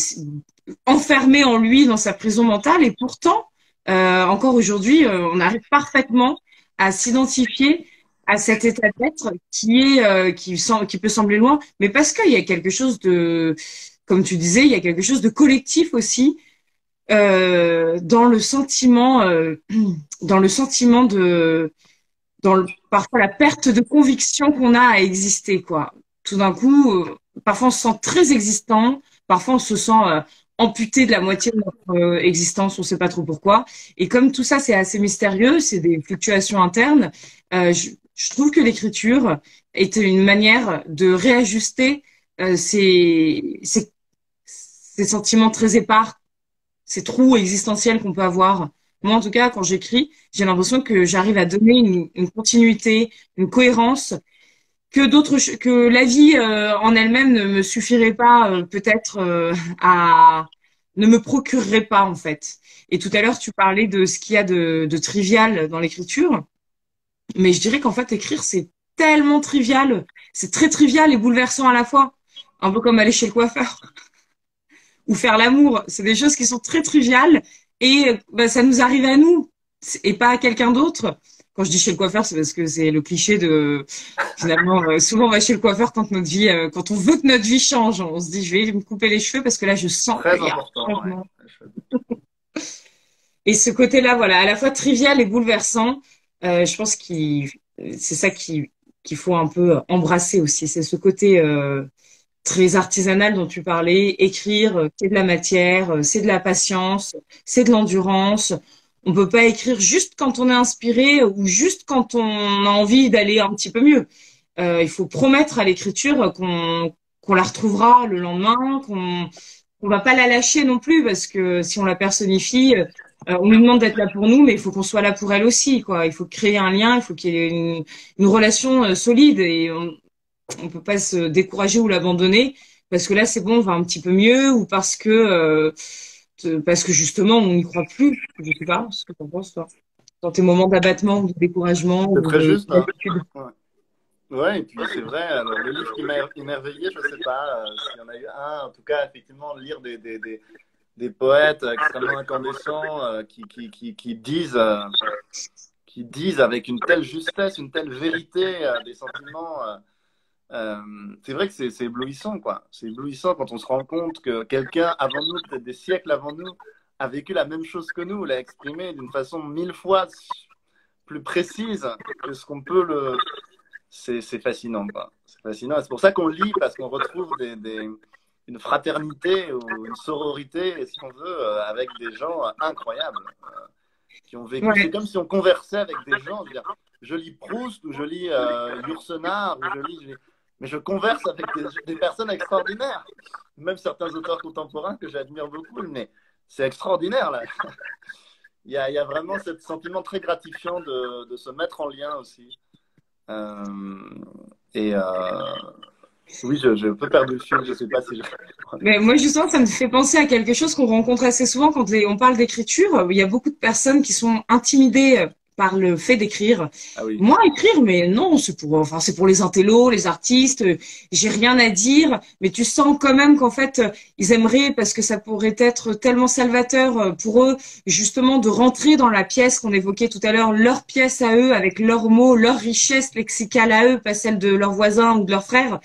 S1: enfermé en lui dans sa prison mentale. Et pourtant, encore aujourd'hui, on arrive parfaitement à s'identifier à cet état d'être qui peut sembler loin, mais parce qu'il y a quelque chose de, comme tu disais, il y a quelque chose de collectif aussi dans le sentiment parfois la perte de conviction qu'on a à exister, quoi. Tout d'un coup, parfois on se sent très existant, parfois on se sent amputé de la moitié de notre existence, on ne sait pas trop pourquoi. Et comme tout ça, c'est assez mystérieux, c'est des fluctuations internes, je trouve que l'écriture est une manière de réajuster ces sentiments très épars, ces trous existentiels qu'on peut avoir. Moi, en tout cas, quand j'écris, j'ai l'impression que j'arrive à donner une continuité, une cohérence que la vie en elle-même ne me suffirait pas peut-être ne me procurerait pas en fait. Et tout à l'heure, tu parlais de ce qu'il y a de trivial dans l'écriture, mais je dirais qu'en fait, écrire, c'est tellement trivial, c'est très trivial et bouleversant à la fois, un peu comme aller chez le coiffeur ou faire l'amour. C'est des choses qui sont très triviales et ça nous arrive à nous et pas à quelqu'un d'autre. Quand je dis chez le coiffeur, c'est parce que c'est le cliché de finalement souvent on va chez le coiffeur quand notre vie, quand on veut que notre vie change. On se dit je vais me couper les cheveux parce que là je sens
S2: Très
S1: qu'il y a un
S2: important, ouais.
S1: changement. Et ce côté-là, voilà, à la fois trivial et bouleversant, je pense c'est ça qu'il faut un peu embrasser aussi. C'est ce côté très artisanal dont tu parlais. Écrire, c'est de la matière, c'est de la patience, c'est de l'endurance. On peut pas écrire juste quand on est inspiré ou juste quand on a envie d'aller un petit peu mieux. Il faut promettre à l'écriture qu'on la retrouvera le lendemain, qu'on va pas la lâcher non plus parce que si on la personnifie, on lui demande d'être là pour nous, mais il faut qu'on soit là pour elle aussi, quoi. Il faut créer un lien, il faut qu'il y ait une relation solide et on peut pas se décourager ou l'abandonner parce que là c'est bon, on va un petit peu mieux ou parce que justement on n'y croit plus. Je sais pas ce que t'en penses toi. Dans tes moments d'abattement ou de découragement
S2: C'est
S1: ou
S2: très
S1: de
S2: juste, hein.
S1: d'habitude.
S2: Ouais. Ouais, et puis c'est vrai, alors, le livre qui m'a émerveillé, je sais pas s'il y en a eu un, en tout cas, effectivement, lire des poètes extrêmement incandescents qui disent avec une telle justesse, une telle vérité des sentiments. C'est vrai que c'est éblouissant, quoi. C'est éblouissant quand on se rend compte que quelqu'un avant nous, peut-être des siècles avant nous, a vécu la même chose que nous, l'a exprimé d'une façon 1000 fois plus précise que ce qu'on peut le. C'est fascinant, quoi. C'est fascinant. Et c'est pour ça qu'on lit, parce qu'on retrouve une fraternité ou une sororité, si on veut, avec des gens incroyables qui ont vécu. C'est
S1: Ouais,
S2: comme si on conversait avec des gens. Je veux dire, je lis Proust ou je lis Yourcenar ou mais je converse avec des personnes extraordinaires. Même certains auteurs contemporains que j'admire beaucoup, mais c'est extraordinaire là. Il y a vraiment ce sentiment très gratifiant de se mettre en lien aussi. Euh, et oui, je peux perdre le fil, je sais pas si je.
S1: mais moi justement ça me fait penser à quelque chose qu'on rencontre assez souvent quand on parle d'écriture. Il y a beaucoup de personnes qui sont intimidées par le fait d'écrire.
S2: Ah oui.
S1: Moi, écrire, mais non, c'est pour les intellos, les artistes. J'ai rien à dire, mais tu sens quand même qu'en fait, ils aimeraient parce que ça pourrait être tellement salvateur pour eux, justement, de rentrer dans la pièce qu'on évoquait tout à l'heure, leur pièce à eux, avec leurs mots, leur richesse lexicale à eux, pas celle de leurs voisins ou de leurs frères.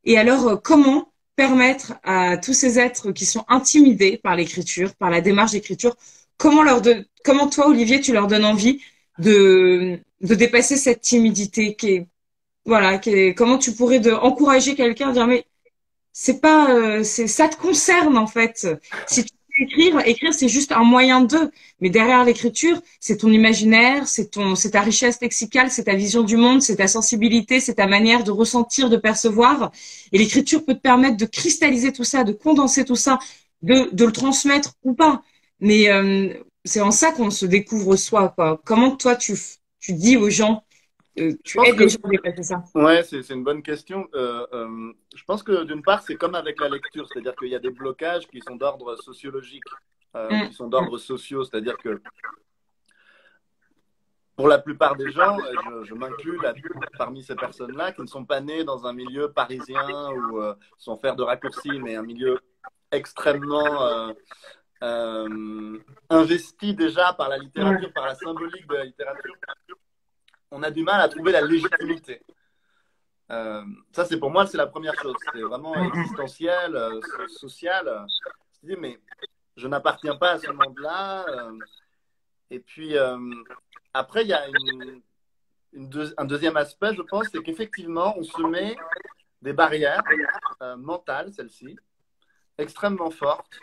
S1: Et alors, comment permettre à tous ces êtres qui sont intimidés par l'écriture, par la démarche d'écriture, comment toi, Olivier, tu leur donnes envie de dépasser cette timidité comment tu pourrais encourager quelqu'un à dire, mais c'est pas, ça te concerne, en fait. Si tu veux écrire, c'est juste un moyen mais derrière l'écriture, c'est ton imaginaire, c'est ta richesse lexicale, c'est ta vision du monde, c'est ta sensibilité, c'est ta manière de ressentir, de percevoir. Et l'écriture peut te permettre de cristalliser tout ça, de condenser tout ça, de le transmettre ou pas. Mais c'est en ça qu'on se découvre soi, quoi. Comment toi tu dis aux gens,
S2: Je
S1: tu
S2: pense
S1: aides les
S2: que
S1: gens à dépasser ça?
S2: ouais, c'est une bonne question. Je pense que d'une part, c'est comme avec la lecture, c'est-à-dire qu'il y a des blocages qui sont d'ordre sociologique ou
S1: Mm,
S2: qui sont d'ordre sociaux, c'est-à-dire que pour la plupart des gens, je m'inclus parmi ces personnes-là qui ne sont pas nées dans un milieu parisien ou, sans faire de raccourcis, mais un milieu extrêmement investi déjà par la littérature,
S1: ouais,
S2: par la symbolique de la littérature. On a du mal à trouver la légitimité. Ça, c'est pour moi, c'est la première chose. C'est vraiment
S1: mm, mm.
S2: existentiel, social. Je me dis, mais je n'appartiens pas à ce monde-là. Et puis, après, il y a un deuxième aspect, je pense, c'est qu'effectivement, on se met des barrières mentales, celles-ci, extrêmement fortes,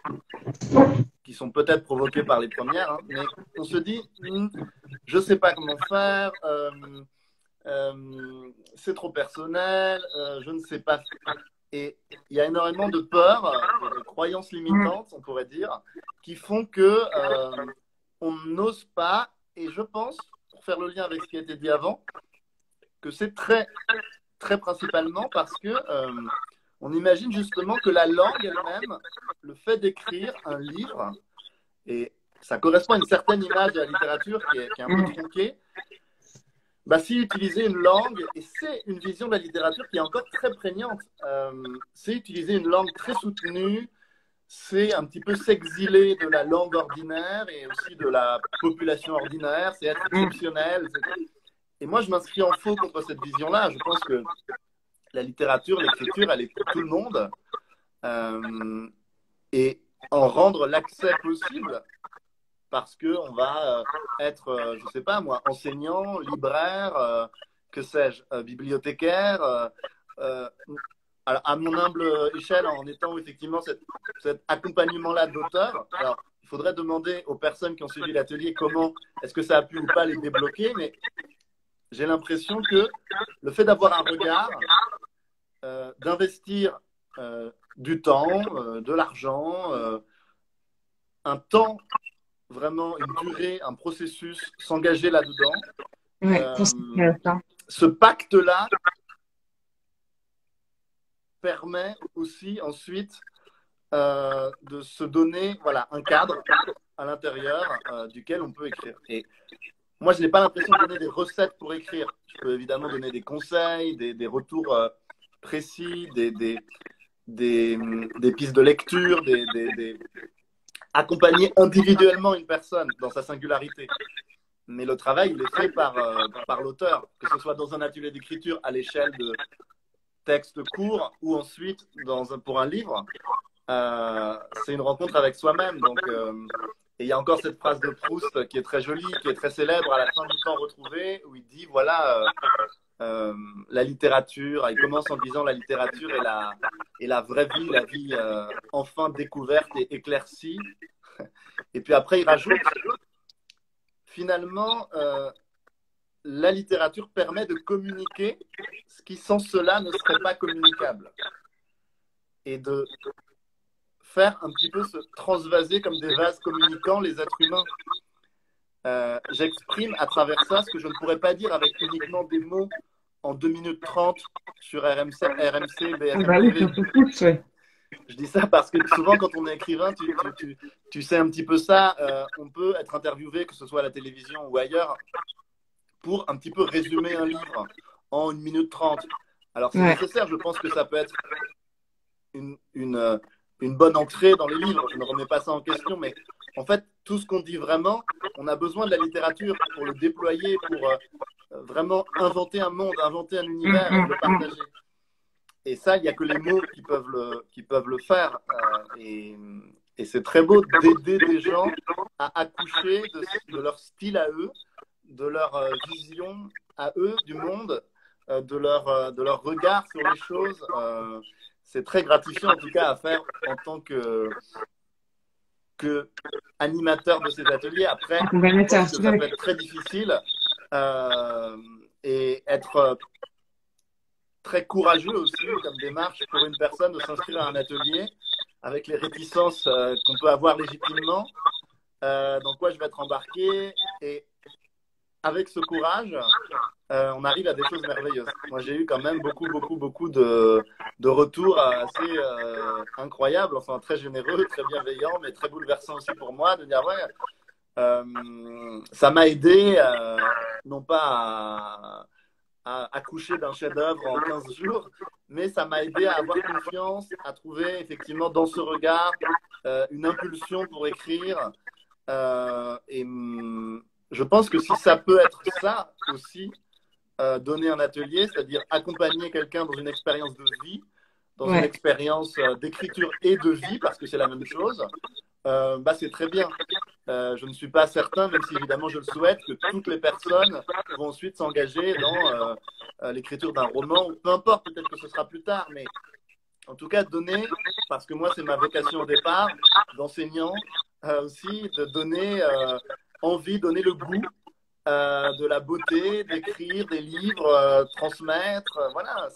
S2: qui sont peut-être provoquées par les premières, hein, mais on se dit, je ne sais pas comment faire. C'est trop personnel, je ne sais pas. Et il y a énormément de peurs, de croyances limitantes, on pourrait dire, qui font que on n'ose pas. Et je pense, pour faire le lien avec ce qui a été dit avant, que c'est très, très principalement parce que on imagine justement que la langue elle-même, le fait d'écrire un livre, et ça correspond à une certaine image de la littérature qui est un peu
S1: Mm.
S2: tronquée. Bah, si utiliser une langue, et c'est une vision de la littérature qui est encore très prégnante, c'est utiliser une langue très soutenue, c'est un petit peu s'exiler de la langue ordinaire et aussi de la population ordinaire, c'est être
S1: Mm.
S2: exceptionnel. Et moi, je m'inscris en faux contre cette vision-là. Je pense que la littérature, l'écriture, elle est pour tout le monde. Et en rendre l'accès possible parce qu'on va être, je sais pas moi, enseignant, libraire, que sais-je, bibliothécaire. Euh, à mon humble échelle, en étant effectivement cet accompagnement-là d'auteur. Alors, il faudrait demander aux personnes qui ont suivi l'atelier comment est-ce que ça a pu ou pas les débloquer, mais j'ai l'impression que le fait d'avoir un regard, d'investir du temps, de l'argent, un temps, vraiment une durée, un processus, s'engager là-dedans,
S1: Ouais,
S2: ce pacte-là permet aussi ensuite de se donner voilà, un cadre à l'intérieur duquel on peut écrire. Et moi, je n'ai pas l'impression de donner des recettes pour écrire. Je peux évidemment donner des conseils, des retours précis, des pistes de lecture, accompagner individuellement une personne dans sa singularité. Mais le travail, il est fait par l'auteur, que ce soit dans un atelier d'écriture à l'échelle de textes courts ou ensuite pour un livre. C'est une rencontre avec soi-même. Donc, et il y a encore cette phrase de Proust qui est très jolie, qui est très célèbre à la fin du temps retrouvé, où il dit voilà, la littérature, il commence en disant la littérature est la vraie vie, la vie enfin découverte et éclaircie. Et puis après, il rajoute finalement, la littérature permet de communiquer ce qui sans cela ne serait pas communicable. Et de faire un petit peu se transvaser comme des vases communicants les êtres humains. J'exprime à travers ça ce que je ne pourrais pas dire avec uniquement des mots en 2 minutes 30 sur RMC BFM TV. Je dis ça parce que souvent, quand on est écrivain, tu sais un petit peu ça. On peut être interviewé, que ce soit à la télévision ou ailleurs, pour un petit peu résumer un livre en 1 minute 30. Alors, c'est nécessaire. Je pense que ça peut être une bonne entrée dans les livres. Je ne remets pas ça en question, mais en fait, tout ce qu'on dit vraiment, on a besoin de la littérature pour le déployer, pour vraiment inventer un monde, inventer un univers et le partager. Et ça, il n'y a que les mots qui peuvent le faire. Et c'est très beau d'aider des gens à accoucher de leur style à eux, de leur vision à eux du monde, de leur regard sur les choses. C'est très gratifiant en tout cas à faire en tant que animateur de ces ateliers. Après, je pense que ça peut être très difficile et être très courageux aussi comme démarche pour une personne de s'inscrire à un atelier avec les réticences qu'on peut avoir légitimement, dans quoi je vais être embarqué. Et avec ce courage, on arrive à des choses merveilleuses. Moi, j'ai eu quand même beaucoup de retours assez incroyables, enfin très généreux, très bienveillants, mais très bouleversants aussi pour moi, de dire ouais, ça m'a aidé, non pas à accoucher d'un chef-d'œuvre en 15 jours, mais ça m'a aidé à avoir confiance, à trouver effectivement dans ce regard une impulsion pour écrire. Et je pense que si ça peut être ça aussi, donner un atelier, c'est-à-dire accompagner quelqu'un dans une expérience de vie, dans une expérience d'écriture et de vie, parce que c'est la même chose, bah, c'est très bien. Je ne suis pas certain, même si évidemment je le souhaite, que toutes les personnes vont ensuite s'engager dans l'écriture d'un roman, ou peu importe, peut-être que ce sera plus tard, mais en tout cas donner, parce que moi c'est ma vocation au départ, d'enseignant aussi, de donner envie, donner le goût de la beauté, d'écrire des livres, transmettre, voilà,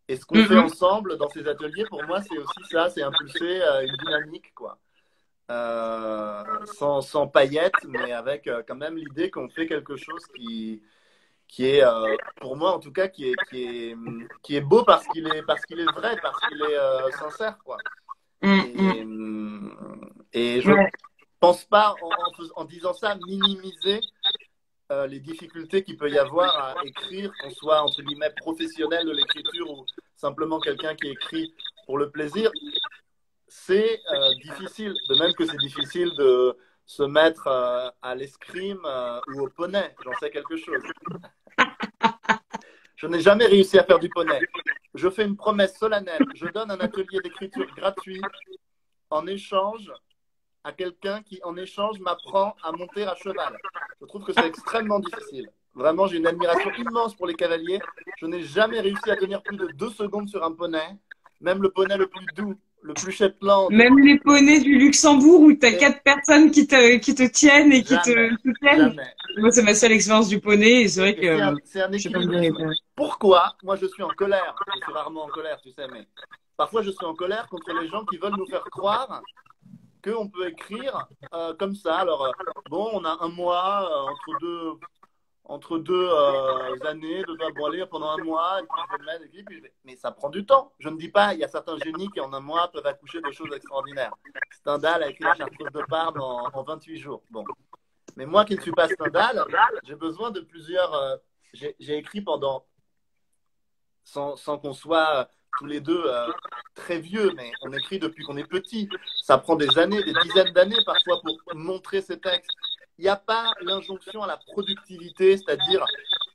S2: et ce qu'on fait ensemble dans ces ateliers, pour moi, c'est aussi ça, c'est impulser une dynamique, quoi. Sans paillettes, mais avec quand même l'idée qu'on fait quelque chose qui est, pour moi en tout cas, qui est beau parce qu'il est vrai, parce qu'il est sincère, quoi. Et je pense pas, en disant ça, minimiser les difficultés qu'il peut y avoir à écrire, qu'on soit entre guillemets professionnel de l'écriture ou simplement quelqu'un qui écrit pour le plaisir. C'est difficile, de même que c'est difficile de se mettre à l'escrime ou au poney. J'en sais quelque chose. Je n'ai jamais réussi à faire du poney. Je fais une promesse solennelle. Je donne un atelier d'écriture gratuit en échange à quelqu'un qui, en échange, m'apprend à monter à cheval. Je trouve que c'est extrêmement difficile. Vraiment, j'ai une admiration immense pour les cavaliers. Je n'ai jamais réussi à tenir plus de 2 secondes sur un poney, même le poney le plus doux, le plus Shetland.
S1: Même les poneys du Luxembourg où tu as 4 personnes qui te tiennent et qui
S2: Jamais,
S1: te soutiennent.
S2: jamais.
S1: Moi, c'est ma seule expérience du poney et c'est vrai que
S2: C'est un
S1: je sais pas me dire.
S2: équilibre. Pourquoi moi je suis en colère? Je suis rarement en colère, tu sais, mais parfois je suis en colère contre les gens qui veulent nous faire croire qu'on peut écrire comme ça. Alors, bon, on a un mois entre deux années, bon, allez, pendant un mois, et puis je vais le mettre, et puis mais ça prend du temps. Je ne dis pas, il y a certains génies qui en un mois peuvent accoucher de choses extraordinaires. Stendhal a écrit la Chartreuse de Parme en 28 jours. Bon. Mais moi qui ne suis pas Stendhal, j'ai besoin de plusieurs. J'ai écrit pendant, sans qu'on soit tous les deux très vieux, mais on écrit depuis qu'on est petit. Ça prend des années, des dizaines d'années parfois pour montrer ces textes. Il n'y a pas l'injonction à la productivité, c'est-à-dire,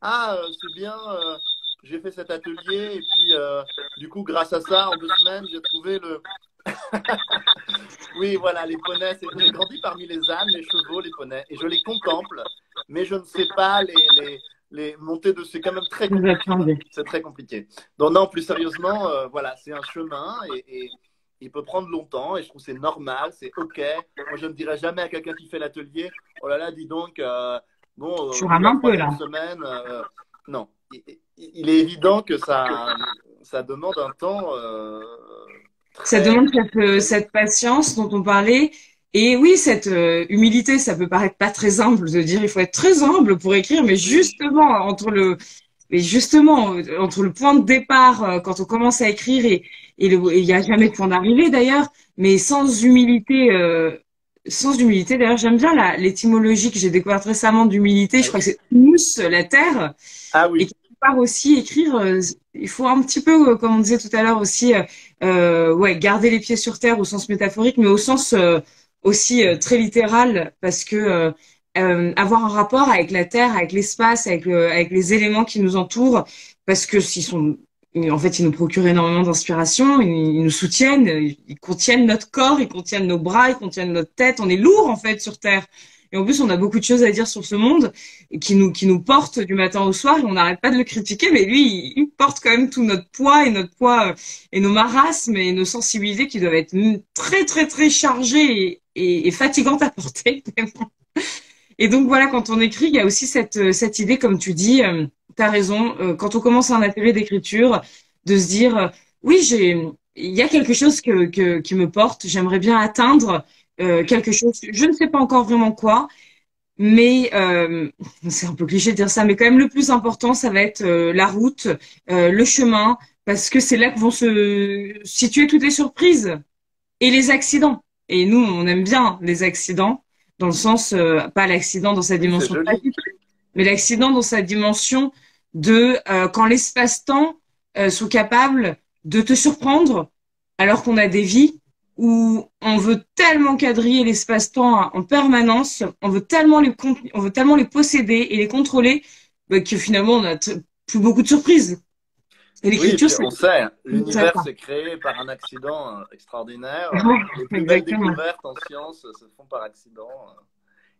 S2: ah, c'est bien, j'ai fait cet atelier, et puis du coup, grâce à ça, en 2 semaines, j'ai trouvé le. Oui, voilà, les poneys, j'ai grandi parmi les ânes, les chevaux, les poneys, et je les contemple, mais je ne sais pas les monter dessus. C'est quand même très compliqué. C'est très compliqué. Donc non, plus sérieusement, voilà, c'est un chemin et il peut prendre longtemps et je trouve que c'est normal, c'est OK. Moi, je ne dirais jamais à quelqu'un qui fait l'atelier, oh là là, dis donc, bon,
S1: Je rame un peu là.
S2: semaine, non. Il est évident que ça demande un temps
S1: Ça
S2: très.
S1: demande cette patience dont on parlait. Et oui, cette humilité, ça peut paraître pas très humble de dire il faut être très humble pour écrire, mais justement entre le point de départ quand on commence à écrire et il y a jamais de point d'arrivée d'ailleurs, mais sans humilité d'ailleurs, j'aime bien l'étymologie que j'ai découverte récemment d'humilité. Je crois que c'est humus, la terre,
S2: Ah
S1: et
S2: oui.
S1: quelque part aussi écrire. Il faut un petit peu, comme on disait tout à l'heure aussi. Ouais, garder les pieds sur terre au sens métaphorique, mais au sens aussi très littéral, parce que avoir un rapport avec la terre, avec l'espace, avec les éléments qui nous entourent, parce que en fait, ils nous procurent énormément d'inspiration, ils nous soutiennent, ils contiennent notre corps, ils contiennent nos bras, ils contiennent notre tête. On est lourd en fait sur terre. Et en plus, on a beaucoup de choses à dire sur ce monde et qui nous porte du matin au soir et on n'arrête pas de le critiquer, mais lui, il porte quand même tout notre poids et nos marasmes et nos sensibilités qui doivent être très, très, très chargées et fatigantes à porter. Et donc voilà, quand on écrit, il y a aussi cette idée, comme tu dis, tu as raison, quand on commence un atelier d'écriture, de se dire, oui, il y a quelque chose qui me porte, j'aimerais bien atteindre quelque chose, je ne sais pas encore vraiment quoi, mais c'est un peu cliché de dire ça, mais quand même le plus important, ça va être la route, le chemin, parce que c'est là que vont se situer toutes les surprises et les accidents. Et nous, on aime bien les accidents, dans le sens, pas l'accident dans sa
S2: Oui, c'est
S1: dimension
S2: joli.
S1: tragique, mais l'accident dans sa dimension de quand l'espace-temps sont capables de te surprendre, alors qu'on a des vies où on veut tellement quadriller l'espace-temps en permanence, on veut tellement les posséder et les contrôler, bah, que finalement on a plus beaucoup de surprises. Et
S2: Oui, et
S1: l'écriture,
S2: puis
S1: c'est
S2: on sait,
S1: ça,
S2: l'univers
S1: quoi.
S2: s'est créé par un accident extraordinaire.
S1: Ouais,
S2: Les plus belles
S1: exactement.
S2: découvertes en science se font par accident.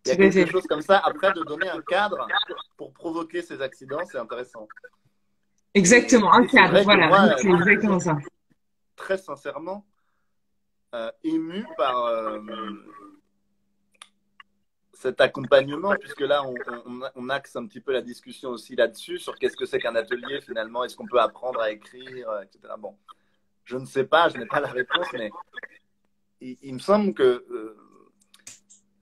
S2: Il y a
S1: Tout à
S2: quelque
S1: fait.
S2: chose comme ça. Après, de donner un cadre pour provoquer ces accidents, c'est intéressant.
S1: Exactement, un
S2: Et c'est
S1: cadre,
S2: vrai que
S1: voilà,
S2: moi,
S1: c'est
S2: je suis
S1: exactement
S2: toujours
S1: ça.
S2: très sincèrement ému par cet accompagnement, puisque là, on axe un petit peu la discussion aussi là-dessus, sur qu'est-ce que c'est qu'un atelier finalement, est-ce qu'on peut apprendre à écrire, etc. Bon, je ne sais pas, je n'ai pas la réponse, mais il me semble que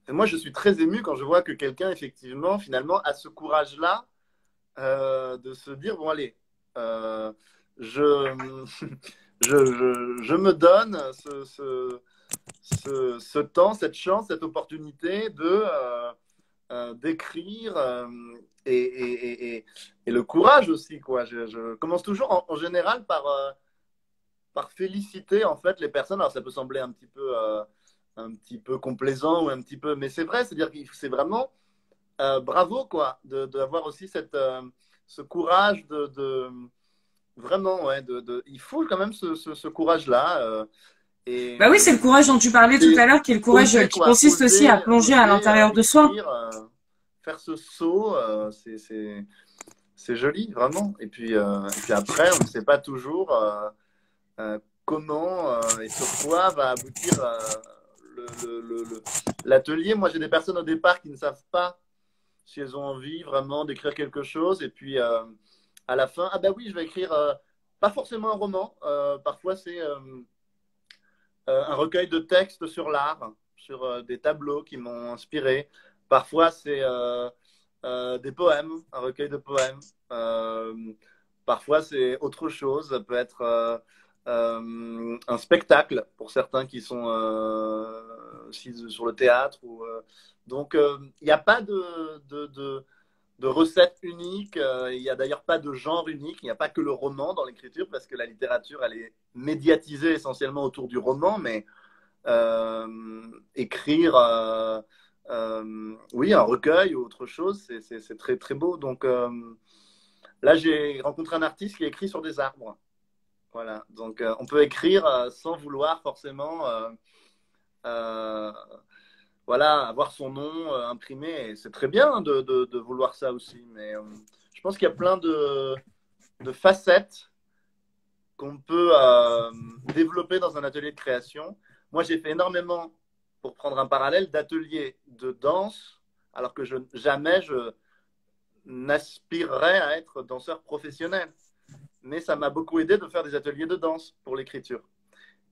S2: moi, je suis très ému quand je vois que quelqu'un, effectivement, finalement, a ce courage-là de se dire, bon, allez, euh, je, je me donne ce temps, cette chance, cette opportunité d'écrire et le courage aussi, quoi. Je commence toujours en général par féliciter, en fait, les personnes. Alors, ça peut sembler un petit peu un petit peu complaisant ou un petit peu. Mais c'est vrai, c'est-à-dire que c'est vraiment bravo, quoi, d'avoir aussi ce courage vraiment, ouais, il faut quand même ce courage-là. Et
S1: Bah oui, c'est le courage dont tu parlais tout à l'heure, qui est le courage
S2: oser,
S1: qui
S2: quoi,
S1: consiste aussi à plonger à
S2: oser
S1: l'intérieur de soi.
S2: écrire, faire ce saut, c'est joli, vraiment. Et puis après, on ne sait pas toujours comment et sur quoi va aboutir l'atelier. Moi, j'ai des personnes au départ qui ne savent pas si elles ont envie vraiment d'écrire quelque chose. Et puis, à la fin, ah bah oui, je vais écrire, pas forcément un roman. Parfois, c'est un recueil de textes sur l'art, sur des tableaux qui m'ont inspiré. Parfois, c'est des poèmes, un recueil de poèmes. Parfois, c'est autre chose. Ça peut être un spectacle pour certains qui sont aussi sur le théâtre. Donc, il n'y a pas de recette unique. Il n'y a d'ailleurs pas de genre unique. Il n'y a pas que le roman dans l'écriture parce que la littérature, elle est médiatisée essentiellement autour du roman, mais écrire, oui, un recueil ou autre chose, c'est très très beau. Donc là, j'ai rencontré un artiste qui a écrit sur des arbres. Voilà. Donc on peut écrire sans vouloir forcément. Euh, voilà, avoir son nom imprimé, c'est très bien de vouloir ça aussi, mais je pense qu'il y a plein de facettes qu'on peut développer dans un atelier de création. Moi, j'ai fait énormément, pour prendre un parallèle, d'ateliers de danse, alors que jamais je n'aspirerais à être danseur professionnel. Mais ça m'a beaucoup aidé de faire des ateliers de danse pour l'écriture.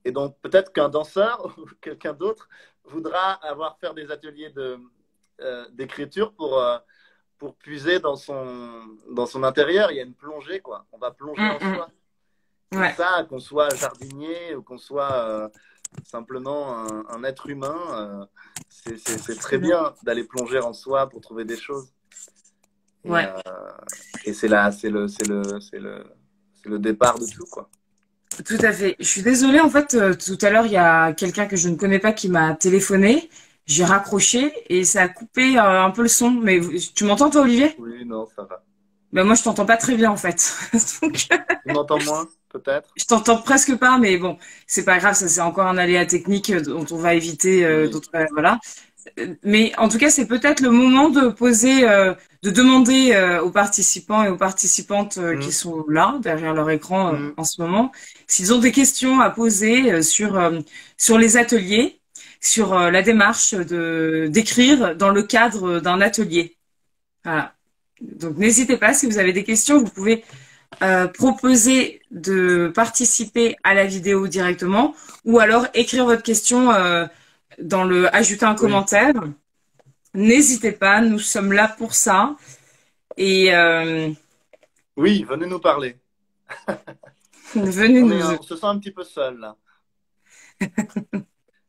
S2: Et donc, peut-être qu'un danseur ou quelqu'un d'autre voudra faire des ateliers d'écriture pour puiser dans son intérieur. Il y a une plongée, quoi. On va plonger en soi. Et
S1: Ouais.
S2: ça, qu'on soit jardinier ou qu'on soit simplement un être humain, c'est très bien d'aller plonger en soi pour trouver des choses. Et,
S1: Ouais.
S2: c'est là, c'est le départ de tout, quoi.
S1: Tout à fait. Je suis désolée, en fait, tout à l'heure, il y a quelqu'un que je ne connais pas qui m'a téléphoné. J'ai raccroché et ça a coupé un peu le son. Mais tu m'entends, toi, Olivier?
S2: Oui, non, ça va.
S1: Ben moi, je t'entends pas très bien, en fait. Donc,
S2: Tu m'entends moins, peut-être?
S1: je t'entends presque pas, mais bon, c'est pas grave. Ça, c'est encore un aléa technique dont on va éviter.
S2: Oui.
S1: Voilà. Mais en tout cas, c'est peut-être le moment de poser, de demander aux participants et aux participantes qui
S2: Mm,
S1: sont là, derrière leur écran
S2: mm,
S1: en ce moment, s'ils ont des questions à poser sur les ateliers, sur la démarche de d'écrire dans le cadre d'un atelier. Voilà. Donc n'hésitez pas, si vous avez des questions, vous pouvez proposer de participer à la vidéo directement ou alors écrire votre question dans le ajouter un
S2: oui.
S1: commentaire. N'hésitez pas, nous sommes là pour ça. Et
S2: Oui, venez nous parler.
S1: venez nous...
S2: On se sent un petit peu seul, là.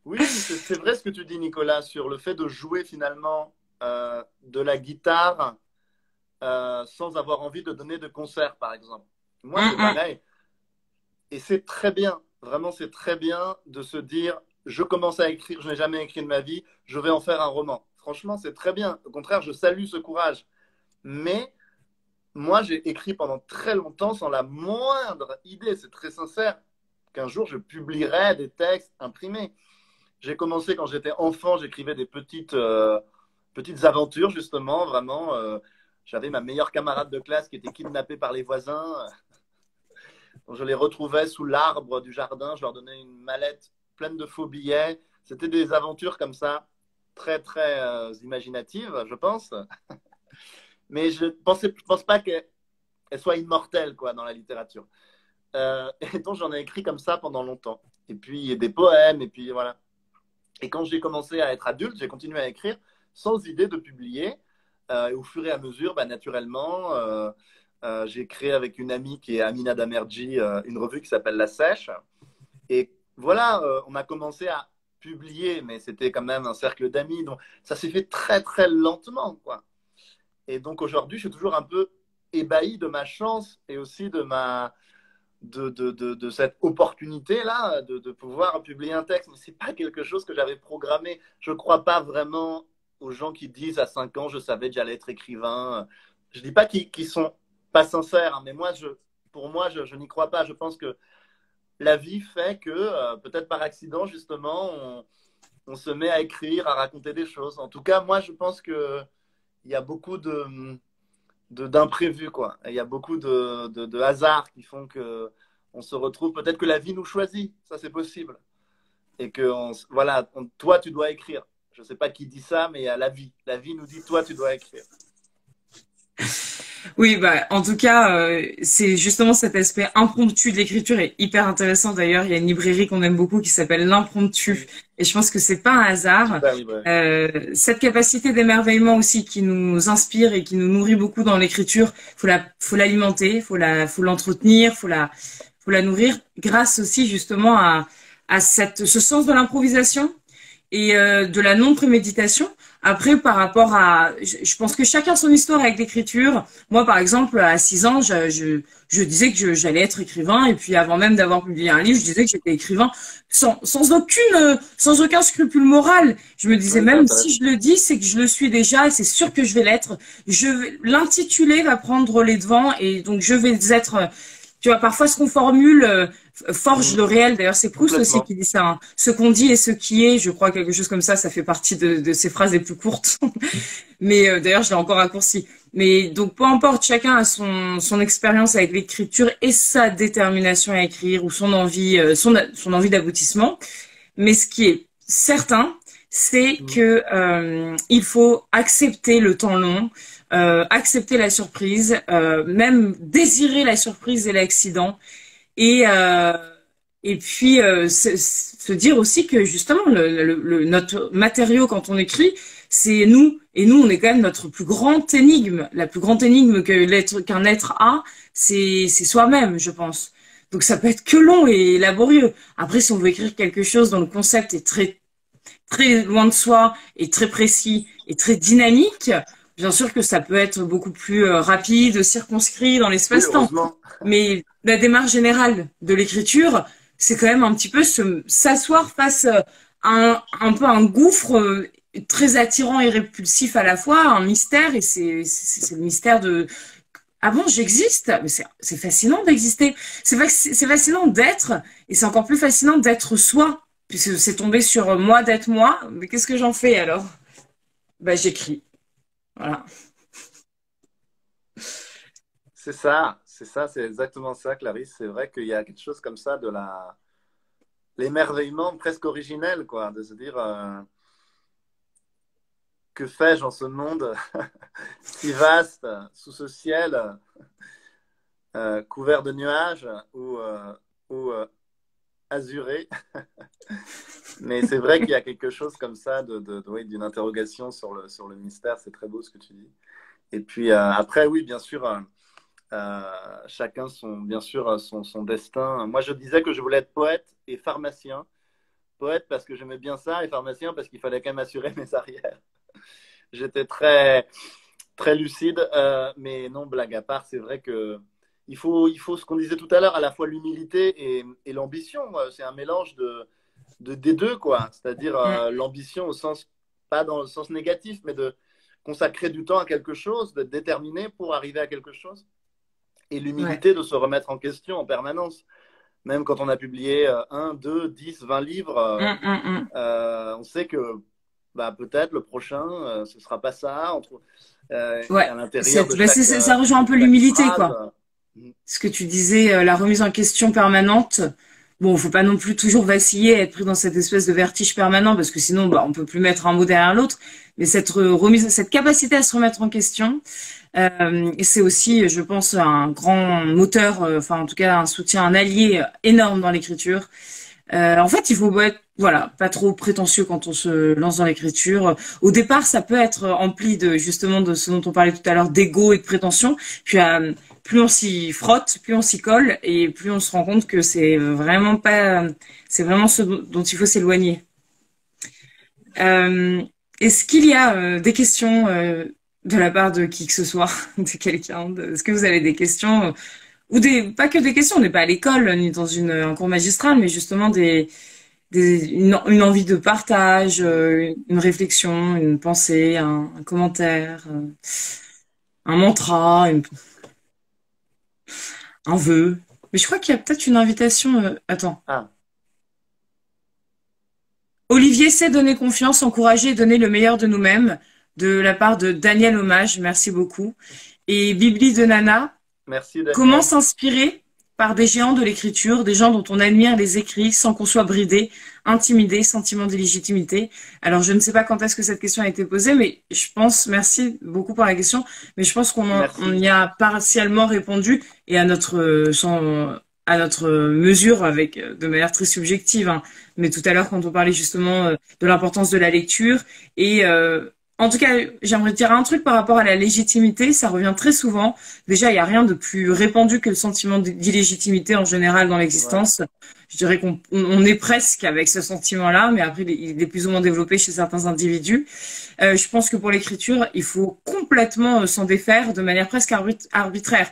S2: Oui, c'est vrai ce que tu dis, Nicolas, sur le fait de jouer finalement de la guitare sans avoir envie de donner de concert, par exemple. Moi, c'est pareil. Et c'est très bien, vraiment, c'est très bien de se dire, je commence à écrire, je n'ai jamais écrit de ma vie, je vais en faire un roman. Franchement, c'est très bien. Au contraire, je salue ce courage. Mais moi, j'ai écrit pendant très longtemps sans la moindre idée, c'est très sincère, qu'un jour, je publierai des textes imprimés. J'ai commencé quand j'étais enfant, j'écrivais des petites aventures, justement, vraiment. J'avais ma meilleure camarade de classe qui était kidnappée par les voisins. Donc, je les retrouvais sous l'arbre du jardin, je leur donnais une mallette pleine de faux billets. C'était des aventures comme ça, très, très imaginatives, je pense. Mais je pense pas qu'elles soient immortelles, quoi, dans la littérature. Et donc, j'en ai écrit comme ça pendant longtemps. Et puis, il y a des poèmes, et puis voilà. Et quand j'ai commencé à être adulte, j'ai continué à écrire sans idée de publier. Et au fur et à mesure, bah, naturellement, j'ai créé avec une amie qui est Amina Damerji une revue qui s'appelle La Sèche. Et voilà, on a commencé à publier, mais c'était quand même un cercle d'amis. Donc ça s'est fait très très lentement, quoi. Et donc aujourd'hui, je suis toujours un peu ébahi de ma chance et aussi de cette opportunité-là de pouvoir publier un texte. Mais c'est pas quelque chose que j'avais programmé. Je crois pas vraiment aux gens qui disent à 5 ans, je savais que j'allais être écrivain. Je dis pas qu'ils sont pas sincères, hein, mais moi, pour moi, je n'y crois pas. Je pense que la vie fait que, peut-être par accident, justement, on se met à écrire, à raconter des choses. En tout cas, moi, je pense que il y a beaucoup d'imprévus, quoi. Il y a beaucoup de hasards qui font que on se retrouve. Peut-être que la vie nous choisit, ça c'est possible. Et que, voilà, toi, tu dois écrire. Je ne sais pas qui dit ça, mais il y a la vie. La vie nous dit, toi, tu dois écrire.
S1: Oui, bah, en tout cas, c'est justement cet aspect impromptu de l'écriture est hyper intéressant. D'ailleurs, il y a une librairie qu'on aime beaucoup qui s'appelle l'Impromptu. Et je pense que c'est pas un hasard.
S2: Super librairie.
S1: Cette capacité d'émerveillement aussi qui nous inspire et qui nous nourrit beaucoup dans l'écriture, faut l'alimenter, faut l'entretenir, faut la nourrir grâce aussi justement à ce sens de l'improvisation et de la non-préméditation. Après, par rapport à, je pense que chacun son histoire avec l'écriture. Moi, par exemple, à 6 ans, je disais que j'allais être écrivain, et puis avant même d'avoir publié un livre, je disais que j'étais écrivain sans aucun scrupule moral. Je me disais,
S2: Oui,
S1: même si je le dis, c'est que je le suis déjà, et c'est sûr que je vais l'être. L'intitulé va prendre les devants, et donc je vais être, tu vois, parfois ce qu'on formule forge le réel. D'ailleurs, c'est Proust aussi qui dit ça, hein. Ce qu'on dit et ce qui est, je crois, quelque chose comme ça fait partie de ces phrases les plus courtes. Mais d'ailleurs, je l'ai encore raccourci. Mais donc, peu importe, chacun a son expérience avec l'écriture et sa détermination à écrire ou son envie d'aboutissement. Mais ce qui est certain, c'est que il faut accepter le temps long, accepter la surprise, même désirer la surprise et l'accident. Et puis se dire aussi que justement notre matériau quand on écrit, c'est nous, et nous on est quand même notre plus grande énigme. La plus grande énigme qu'un être a, c'est soi-même, je pense. Donc ça peut être que long et laborieux. Après, si on veut écrire quelque chose dont le concept est très très loin de soi et très précis et très dynamique, bien sûr que ça peut être beaucoup plus rapide, circonscrit dans
S2: Oui,
S1: l'espace-temps.
S2: heureusement.
S1: Mais la démarche générale de l'écriture, c'est quand même un petit peu s'asseoir face à un peu un gouffre très attirant et répulsif à la fois, un mystère, et c'est le mystère de ah bon, j'existe, mais c'est fascinant d'exister. C'est fascinant d'être, et c'est encore plus fascinant d'être soi, puisque c'est tombé sur moi d'être moi. Mais qu'est-ce que j'en fais alors? Bah j'écris. Voilà.
S2: C'est exactement ça, Clarisse. C'est vrai qu'il y a quelque chose comme ça de l'émerveillement presque originel, quoi, de se dire que fais-je en ce monde si vaste, sous ce ciel couvert de nuages ou azuré. Mais c'est vrai qu'il y a quelque chose comme ça oui, d'une interrogation sur le mystère. C'est très beau ce que tu dis. Et puis après, oui, bien sûr. Chacun bien sûr son destin. Moi, je disais que je voulais être poète et pharmacien. Poète parce que j'aimais bien ça et pharmacien parce qu'il fallait quand même assurer mes arrières. J'étais très, très lucide. Mais non, blague à part, c'est vrai que il faut ce qu'on disait tout à l'heure, à la fois l'humilité et l'ambition. C'est un mélange des deux, quoi. C'est-à-dire l'ambition au sens, pas dans le sens négatif, mais de consacrer du temps à quelque chose, d'être déterminé pour arriver à quelque chose. Et l'humilité de se remettre en question en permanence. Même quand on a publié 1, 2, 10, 20 livres, on sait que peut-être le prochain, ce ne sera pas ça.
S1: Ouais,
S2: à l'intérieur de
S1: ça rejoint un peu l'humilité, quoi. Ce que tu disais, la remise en question permanente. Bon, faut pas non plus toujours vaciller, être pris dans cette espèce de vertige permanent, parce que sinon, on peut plus mettre un mot derrière l'autre. Mais cette capacité à se remettre en question, c'est aussi, je pense, un grand moteur, enfin en tout cas un soutien, un allié énorme dans l'écriture. En fait, il faut être, voilà, pas trop prétentieux quand on se lance dans l'écriture. Au départ, ça peut être empli justement de ce dont on parlait tout à l'heure, d'ego et de prétention. Puis plus on s'y frotte, plus on s'y colle, et plus on se rend compte que c'est vraiment ce dont il faut s'éloigner. Est-ce qu'il y a des questions de la part de qui que ce soit, de quelqu'un? Est-ce que vous avez des questions ou pas que des questions, on n'est pas à l'école ni dans un cours magistral, mais justement une envie de partage, une réflexion, une pensée, un commentaire, un mantra, un vœu. Mais je crois qu'il y a peut-être une invitation. Attends.
S2: Ah,
S1: Olivier sait donner confiance, encourager et donner le meilleur de nous-mêmes, de la part de Daniel Hommage, merci beaucoup. Et Bibli de Nana,
S2: merci
S1: comment
S2: Daniel.
S1: s'inspirer par des géants de l'écriture, des gens dont on admire les écrits sans qu'on soit bridé, intimidé, sentiment d'illégitimité. Alors, je ne sais pas quand est-ce que cette question a été posée, mais je pense, merci beaucoup pour la question, mais je pense on
S2: Merci.
S1: y a partiellement répondu et à notre mesure avec, de manière très subjective, hein. Mais tout à l'heure, quand on parlait justement de l'importance de la lecture et, en tout cas, j'aimerais dire un truc par rapport à la légitimité, ça revient très souvent. Déjà, il n'y a rien de plus répandu que le sentiment d'illégitimité en général dans
S2: Ouais.
S1: l'existence. Je dirais qu'on est presque avec ce sentiment-là, mais après, il est plus ou moins développé chez certains individus. Je pense que pour l'écriture, il faut complètement s'en défaire de manière presque arbitraire.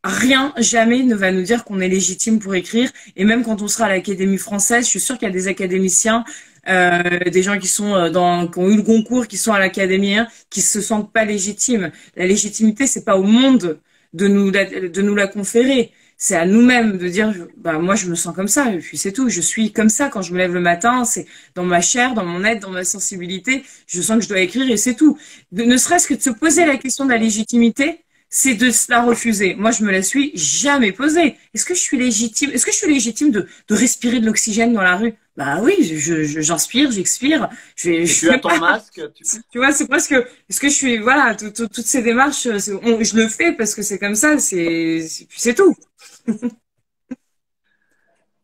S1: Rien, jamais ne va nous dire qu'on est légitime pour écrire. Et même quand on sera à l'Académie française, je suis sûre qu'il y a des académiciens, des gens qui sont qui ont eu le concours, qui sont à l'Académie, hein, qui se sentent pas légitimes. La légitimité, c'est pas au monde de nous la conférer. C'est à nous-mêmes de dire, bah moi je me sens comme ça, et puis c'est tout. Je suis comme ça quand je me lève le matin. C'est dans ma chair, dans mon être, dans ma sensibilité. Je sens que je dois écrire et c'est tout. Ne serait-ce que de se poser la question de la légitimité, c'est de se la refuser. Moi, je me la suis jamais posée. Est-ce que je suis légitime? Est-ce que je suis légitime de respirer de l'oxygène dans la rue? Bah oui, j'inspire, j'expire.
S2: Et
S1: Je
S2: tu as
S1: fais
S2: ton
S1: pas.
S2: masque,
S1: Tu vois, c'est presque. Est-ce que je suis voilà, toutes ces démarches, je le fais parce que c'est comme ça. C'est tout.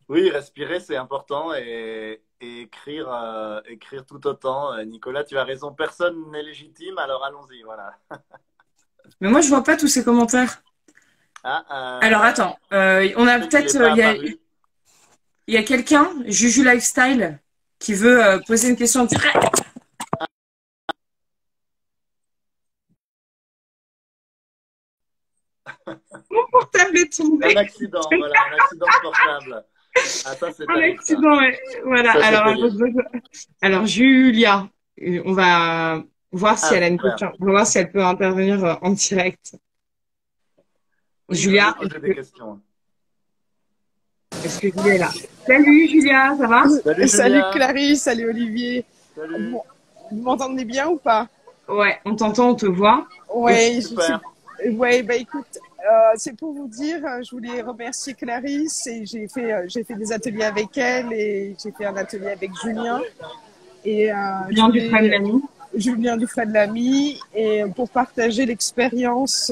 S2: oui, respirer, c'est important et écrire, écrire tout autant. Nicolas, tu as raison, personne n'est légitime, alors allons-y, voilà.
S1: Mais moi, je vois pas tous ces commentaires.
S2: Ah,
S1: Alors attends, on a
S2: peut-être qu'il n'est
S1: peut-être,
S2: pas apparu.
S1: il y a quelqu'un, Juju Lifestyle, qui veut poser une question directe. Mon portable est
S2: Un
S1: tombé.
S2: accident, voilà, un accident de portable. Ah, ça, c'est
S1: Un
S2: terrible, ça.
S1: accident, ouais. Voilà.
S2: Ça, c'est terrible.
S1: Alors, Julia, on va voir si
S2: Ah,
S1: elle a une
S2: super.
S1: question. On va voir si elle peut intervenir en direct.
S2: Oui, je veux
S1: Julia,
S2: poser des questions.
S1: est-ce que Julia est là? Salut Julia, ça va?
S2: Salut,
S3: Salut
S2: Julia.
S3: Clarisse, salut Olivier.
S2: Salut.
S3: Bon, vous m'entendez bien ou pas?
S1: Ouais, on t'entend, on te voit. Et
S3: Ouais,
S2: Super.
S3: ouais, bah écoute, c'est pour vous dire, je voulais remercier Clarisse et j'ai fait des ateliers avec elle et j'ai fait un atelier avec Julien et je
S1: Julien
S3: voulais
S1: Dufresne-Lamy.
S3: Julien Dufresne-Lamy et pour partager l'expérience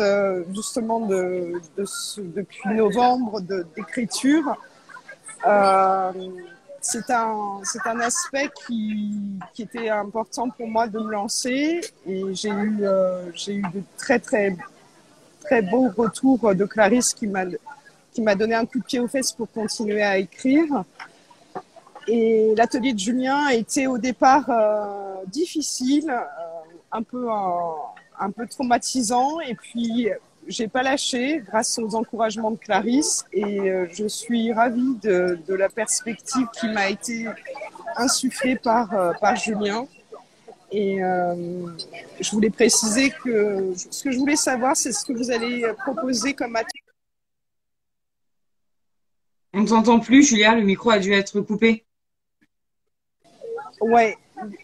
S3: justement depuis novembre d'écriture. Euh, c'est un aspect qui était important pour moi de me lancer et j'ai eu de très beaux retours de Clarisse qui m'a donné un coup de pied aux fesses pour continuer à écrire. Et l'atelier de Julien était au départ difficile, un peu traumatisant et puis j'ai pas lâché grâce aux encouragements de Clarisse et je suis ravie de la perspective qui m'a été insufflée par Julien. Et je voulais préciser que ce que je voulais savoir, c'est ce que vous allez proposer comme atelier.
S1: On t'entend plus, Julia, le micro a dû être coupé.
S3: Ouais,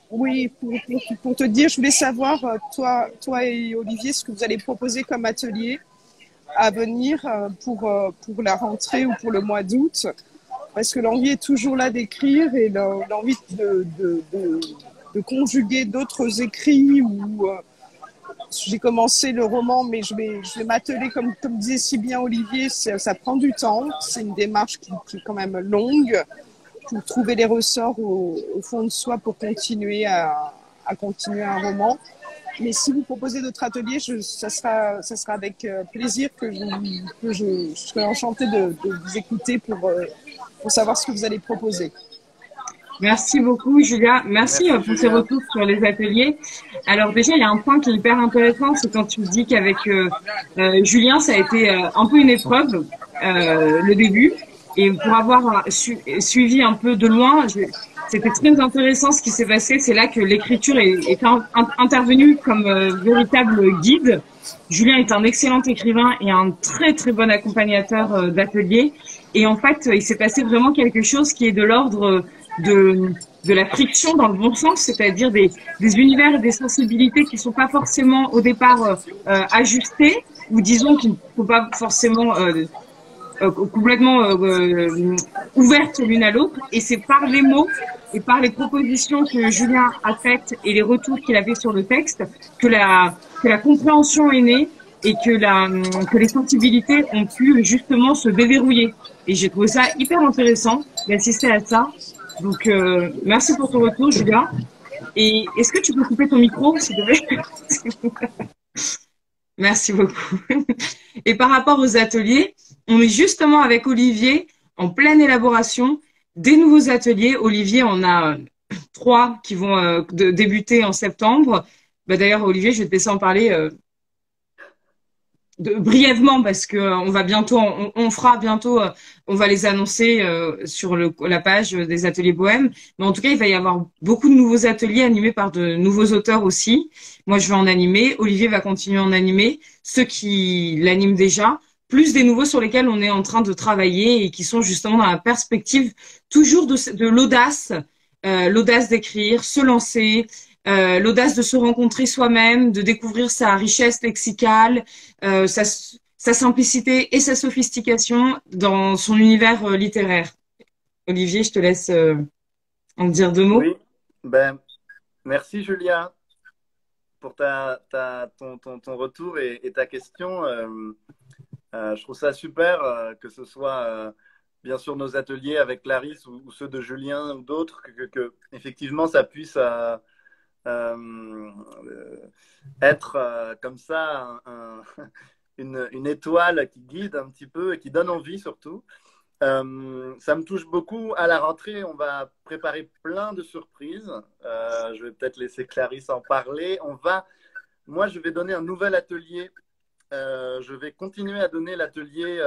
S3: oui, pour te dire, je voulais savoir, toi et Olivier, ce que vous allez proposer comme atelier à venir pour la rentrée ou pour le mois d'août. Parce que l'envie est toujours là d'écrire et l'envie de conjuguer d'autres écrits. J'ai commencé le roman, mais je vais m'atteler, comme disait si bien Olivier, ça prend du temps. C'est une démarche qui est quand même longue pour trouver les ressorts au fond de soi pour continuer à continuer un roman. Mais si vous proposez d'autres ateliers, ça sera avec plaisir que je serai enchantée de vous écouter pour savoir ce que vous allez proposer.
S4: Merci beaucoup, Julia. Merci
S2: Merci
S4: pour ces
S2: Julien.
S4: retours sur les ateliers. Alors déjà, il y a un point qui est hyper intéressant, c'est quand tu dis qu'avec Julien, ça a été un peu une épreuve, le début. Et pour avoir suivi un peu de loin, c'était très intéressant ce qui s'est passé. C'est là que l'écriture est intervenue comme véritable guide. Julien est un excellent écrivain et un très très bon accompagnateur d'ateliers. Et en fait, il s'est passé vraiment quelque chose qui est de l'ordre de la friction dans le bon sens, c'est-à-dire des univers et des sensibilités qui sont pas forcément au départ ajustés, ou disons qu'il ne faut pas forcément complètement ouvertes l'une à l'autre. Et c'est par les mots et par les propositions que Julien a faites et les retours qu'il avait sur le texte que la compréhension est née et que les sensibilités ont pu justement se déverrouiller. Et j'ai trouvé ça hyper intéressant d'assister à ça. Donc, merci pour ton retour, Julia. Et est-ce que tu peux couper ton micro, s'il te plaît? Merci beaucoup. Et par rapport aux ateliers, on est justement avec Olivier en pleine élaboration des nouveaux ateliers. Olivier, on a 3 qui vont débuter en septembre. Bah, d'ailleurs, Olivier, je vais te laisser en parler brièvement parce que on va bientôt, on fera bientôt, on va les annoncer sur la page des ateliers Bohème. Mais en tout cas, il va y avoir beaucoup de nouveaux ateliers animés par de nouveaux auteurs aussi. Moi, je vais en animer. Olivier va continuer à en animer. Ceux qui l'animent déjà, plus des nouveaux sur lesquels on est en train de travailler et qui sont justement dans la perspective toujours de l'audace, l'audace d'écrire, se lancer. L'audace de se rencontrer soi-même, de découvrir sa richesse lexicale, sa simplicité et sa sophistication dans son univers littéraire. Olivier, je te laisse en dire 2 mots.
S2: Oui, merci Julia pour ton retour et ta question. Je trouve ça super que ce soit bien sûr nos ateliers avec Clarisse ou ceux de Julien ou d'autres, que effectivement ça puisse être comme ça une étoile qui guide un petit peu et qui donne envie surtout. Ça me touche beaucoup. À la rentrée, on va préparer plein de surprises. Je vais peut-être laisser Clarisse en parler. Moi, je vais donner un nouvel atelier. Je vais continuer à donner l'atelier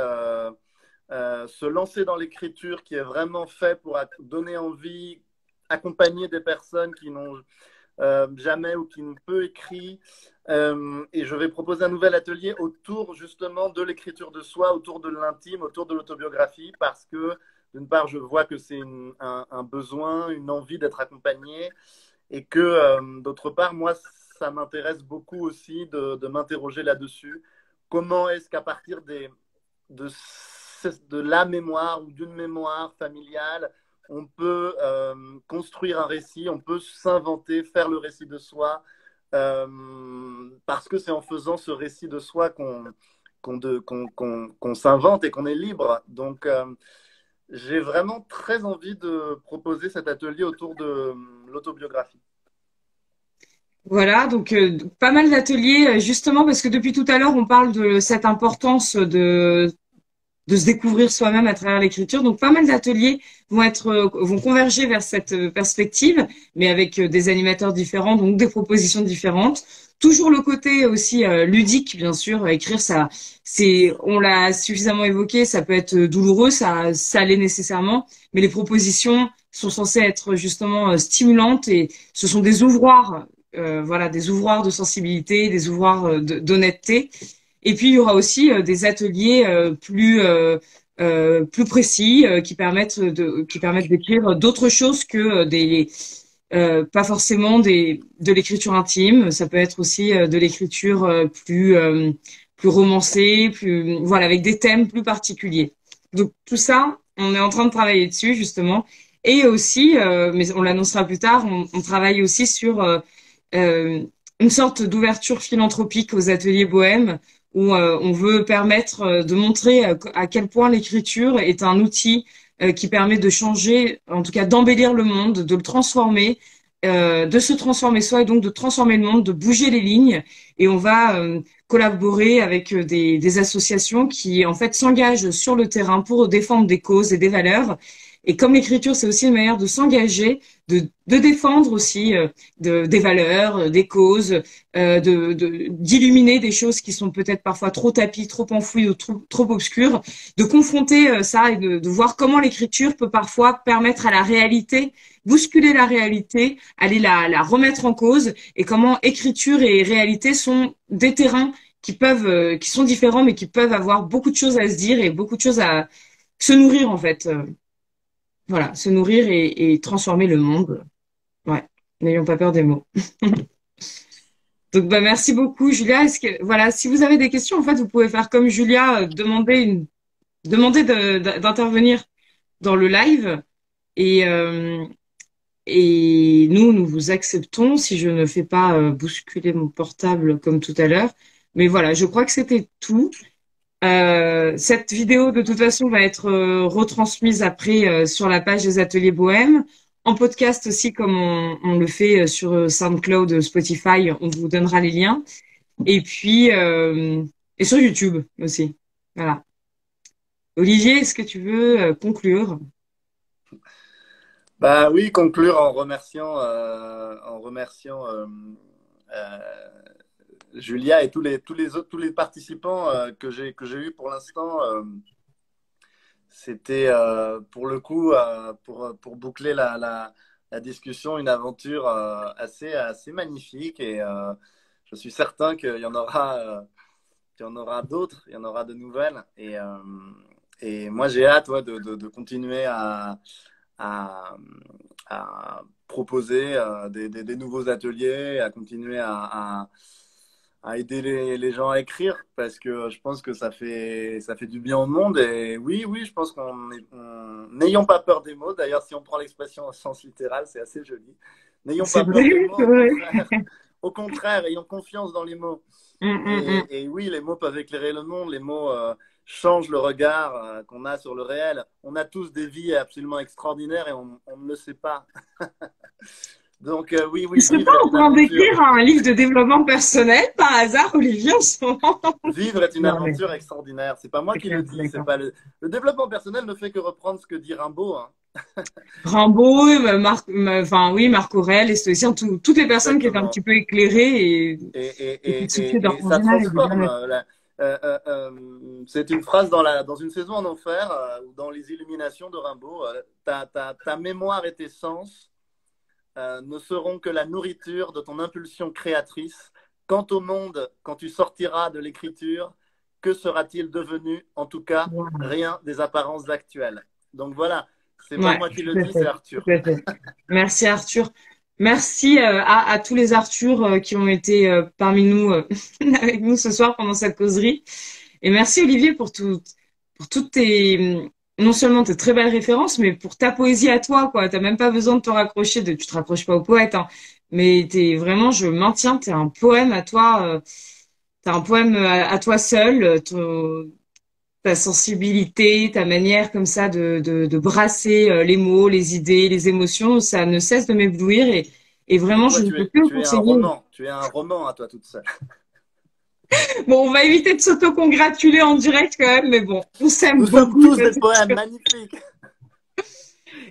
S2: se lancer dans l'écriture, qui est vraiment fait pour donner envie, accompagner des personnes qui n'ont jamais ou qui ne peut écrire. Et je vais proposer un nouvel atelier autour justement de l'écriture de soi, autour de l'intime, autour de l'autobiographie, parce que d'une part, je vois que c'est un besoin, une envie d'être accompagné, et que d'autre part, moi, ça m'intéresse beaucoup aussi de m'interroger là-dessus. Comment est-ce qu'à partir de la mémoire ou d'une mémoire familiale, on peut construire un récit, on peut s'inventer, faire le récit de soi, parce que c'est en faisant ce récit de soi qu'on s'invente et qu'on est libre. Donc, j'ai vraiment très envie de proposer cet atelier autour de l'autobiographie.
S4: Voilà, donc pas mal d'ateliers, justement, parce que depuis tout à l'heure, on parle de cette importance de se découvrir soi-même à travers l'écriture. Donc, pas mal d'ateliers vont converger vers cette perspective, mais avec des animateurs différents, donc des propositions différentes. Toujours le côté aussi ludique, bien sûr. Écrire, on l'a suffisamment évoqué, ça peut être douloureux, ça l'est nécessairement, mais les propositions sont censées être justement stimulantes et ce sont des ouvroirs, des ouvroirs de sensibilité, des ouvroirs d'honnêteté. Et puis, il y aura aussi des ateliers plus précis qui permettent d'écrire d'autres choses que pas forcément de l'écriture intime. Ça peut être aussi de l'écriture plus romancée, avec des thèmes plus particuliers. Donc, tout ça, on est en train de travailler dessus, justement. Et aussi, mais on l'annoncera plus tard, on travaille aussi sur une sorte d'ouverture philanthropique aux ateliers Bohème, où on veut permettre de montrer à quel point l'écriture est un outil qui permet de changer, en tout cas d'embellir le monde, de le transformer, de se transformer soi et donc de transformer le monde, de bouger les lignes. Et on va collaborer avec des associations qui en fait s'engagent sur le terrain pour défendre des causes et des valeurs. Et comme l'écriture, c'est aussi une manière de s'engager, de défendre aussi des valeurs, des causes, d'illuminer des choses qui sont peut-être parfois trop tapies, trop enfouies ou trop obscures, de confronter ça et de voir comment l'écriture peut parfois permettre à la réalité, bousculer la réalité, aller la remettre en cause, et comment écriture et réalité sont des terrains qui sont différents, mais qui peuvent avoir beaucoup de choses à se dire et beaucoup de choses à se nourrir, en fait. Voilà, se nourrir et transformer le monde. Ouais, n'ayons pas peur des mots. Donc, bah, merci beaucoup, Julia. Voilà, si vous avez des questions, en fait, vous pouvez faire comme Julia, demander d'intervenir dans le live. Et, euh, et nous vous acceptons si je ne fais pas bousculer mon portable comme tout à l'heure. Mais voilà, je crois que c'était tout. Cette vidéo, de toute façon, va être retransmise après sur la page des Ateliers Bohème, en podcast aussi, comme on le fait sur SoundCloud, Spotify. On vous donnera les liens. Et puis, et sur YouTube aussi. Voilà. Olivier, est-ce que tu veux conclure?
S2: Bah oui, conclure en remerciant, euh, Julia et tous les participants que j'ai eu pour l'instant. C'était pour le coup, pour boucler la discussion, une aventure assez magnifique, et je suis certain qu'il y en aura d'autres, il y en aura de nouvelles, et moi j'ai hâte, ouais, de continuer à, à proposer des nouveaux ateliers, à continuer à aider les gens à écrire, parce que je pense que ça fait du bien au monde. Et oui, je pense n'ayons pas peur des mots. D'ailleurs, si on prend l'expression au sens littéral, c'est assez joli. N'ayons
S4: C'est
S2: pas peur
S4: vrai,
S2: des mots,
S4: c'est vrai.
S2: au contraire, ayons confiance dans les mots.
S4: Mm.
S2: Et oui, les mots peuvent éclairer le monde, les mots changent le regard qu'on a sur le réel. On a tous des vies absolument extraordinaires et on ne le sait pas. Donc oui,
S4: Tu serais
S2: vivre
S4: pas
S2: est
S4: en
S2: une
S4: train
S2: aventure.
S4: d'écrire un livre de développement personnel par hasard, Olivier, en ce moment?
S2: Vivre est une
S4: Non, mais
S2: aventure extraordinaire. C'est pas moi
S4: c'est
S2: qui
S4: clair,
S2: le dis, c'est
S4: d'accord.
S2: pas le développement personnel ne fait que reprendre ce que dit Rimbaud, hein.
S4: Rimbaud, enfin oui, Marc Aurèle, les stoïciens, toutes les personnes qui étaient un
S2: Exactement.
S4: petit peu éclairées et qui soufflaient
S2: Et
S4: d'ordre
S2: ça
S4: général et de
S2: transforme.
S4: bien-être.
S2: C'est une phrase dans une saison en enfer, ou dans les Illuminations de Rimbaud. Ta mémoire et tes sens ne seront que la nourriture de ton impulsion créatrice. Quant au monde, quand tu sortiras de l'écriture, que sera-t-il devenu? En tout cas,
S4: Wow.
S2: rien des apparences actuelles. Donc voilà, c'est pas
S4: Ouais,
S2: moi qui le
S4: tout à
S2: dis, c'est
S4: fait,
S2: Arthur.
S4: tout à fait. Merci Arthur. Merci à tous les Arthurs qui ont été parmi nous, avec nous ce soir pendant cette causerie. Et merci Olivier pour toutes non seulement tes très belles références, mais pour ta poésie à toi, quoi. T'as même pas besoin de te raccrocher, tu te raccroches pas au poète, hein. Mais t'es vraiment, je maintiens, t'es un poème à toi, t'as un poème à toi seul, ta sensibilité, ta manière comme ça de brasser les mots, les idées, les émotions, ça ne cesse de m'éblouir et
S2: Et
S4: vraiment,
S2: toi,
S4: je ne peux que le conseiller.
S2: tu es un roman à toi toute seule.
S4: Bon, on va éviter de s'auto-congratuler en direct quand même, mais bon, on s'aime
S2: Nous sommes
S4: beaucoup,
S2: tous
S4: ça,
S2: des
S4: c'est
S2: poèmes
S4: sûr.
S2: magnifiques.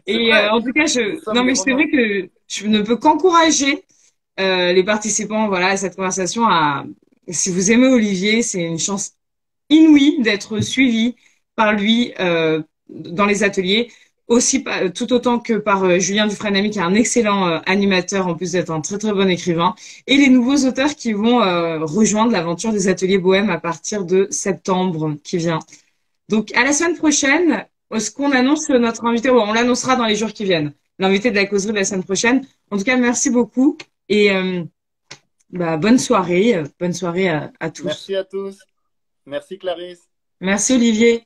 S2: C'est
S4: Et
S2: vrai,
S4: en tout cas,
S2: nous sommes
S4: non,
S2: des
S4: mais c'est vrai
S2: romans.
S4: que je ne peux qu'encourager les participants, voilà, à cette conversation si vous aimez Olivier, c'est une chance inouïe d'être suivi par lui dans les ateliers, aussi tout autant que par Julien Dufresne-Ami, qui est un excellent animateur, en plus d'être un très très bon écrivain, et les nouveaux auteurs qui vont rejoindre l'aventure des ateliers Bohème à partir de septembre qui vient. Donc à la semaine prochaine, est-ce qu'on annonce notre invité? Bon, on l'annoncera dans les jours qui viennent. L'invité de la causerie de la semaine prochaine. En tout cas, merci beaucoup et bah, bonne soirée à tous.
S2: Merci à tous. Merci Clarisse.
S4: Merci Olivier.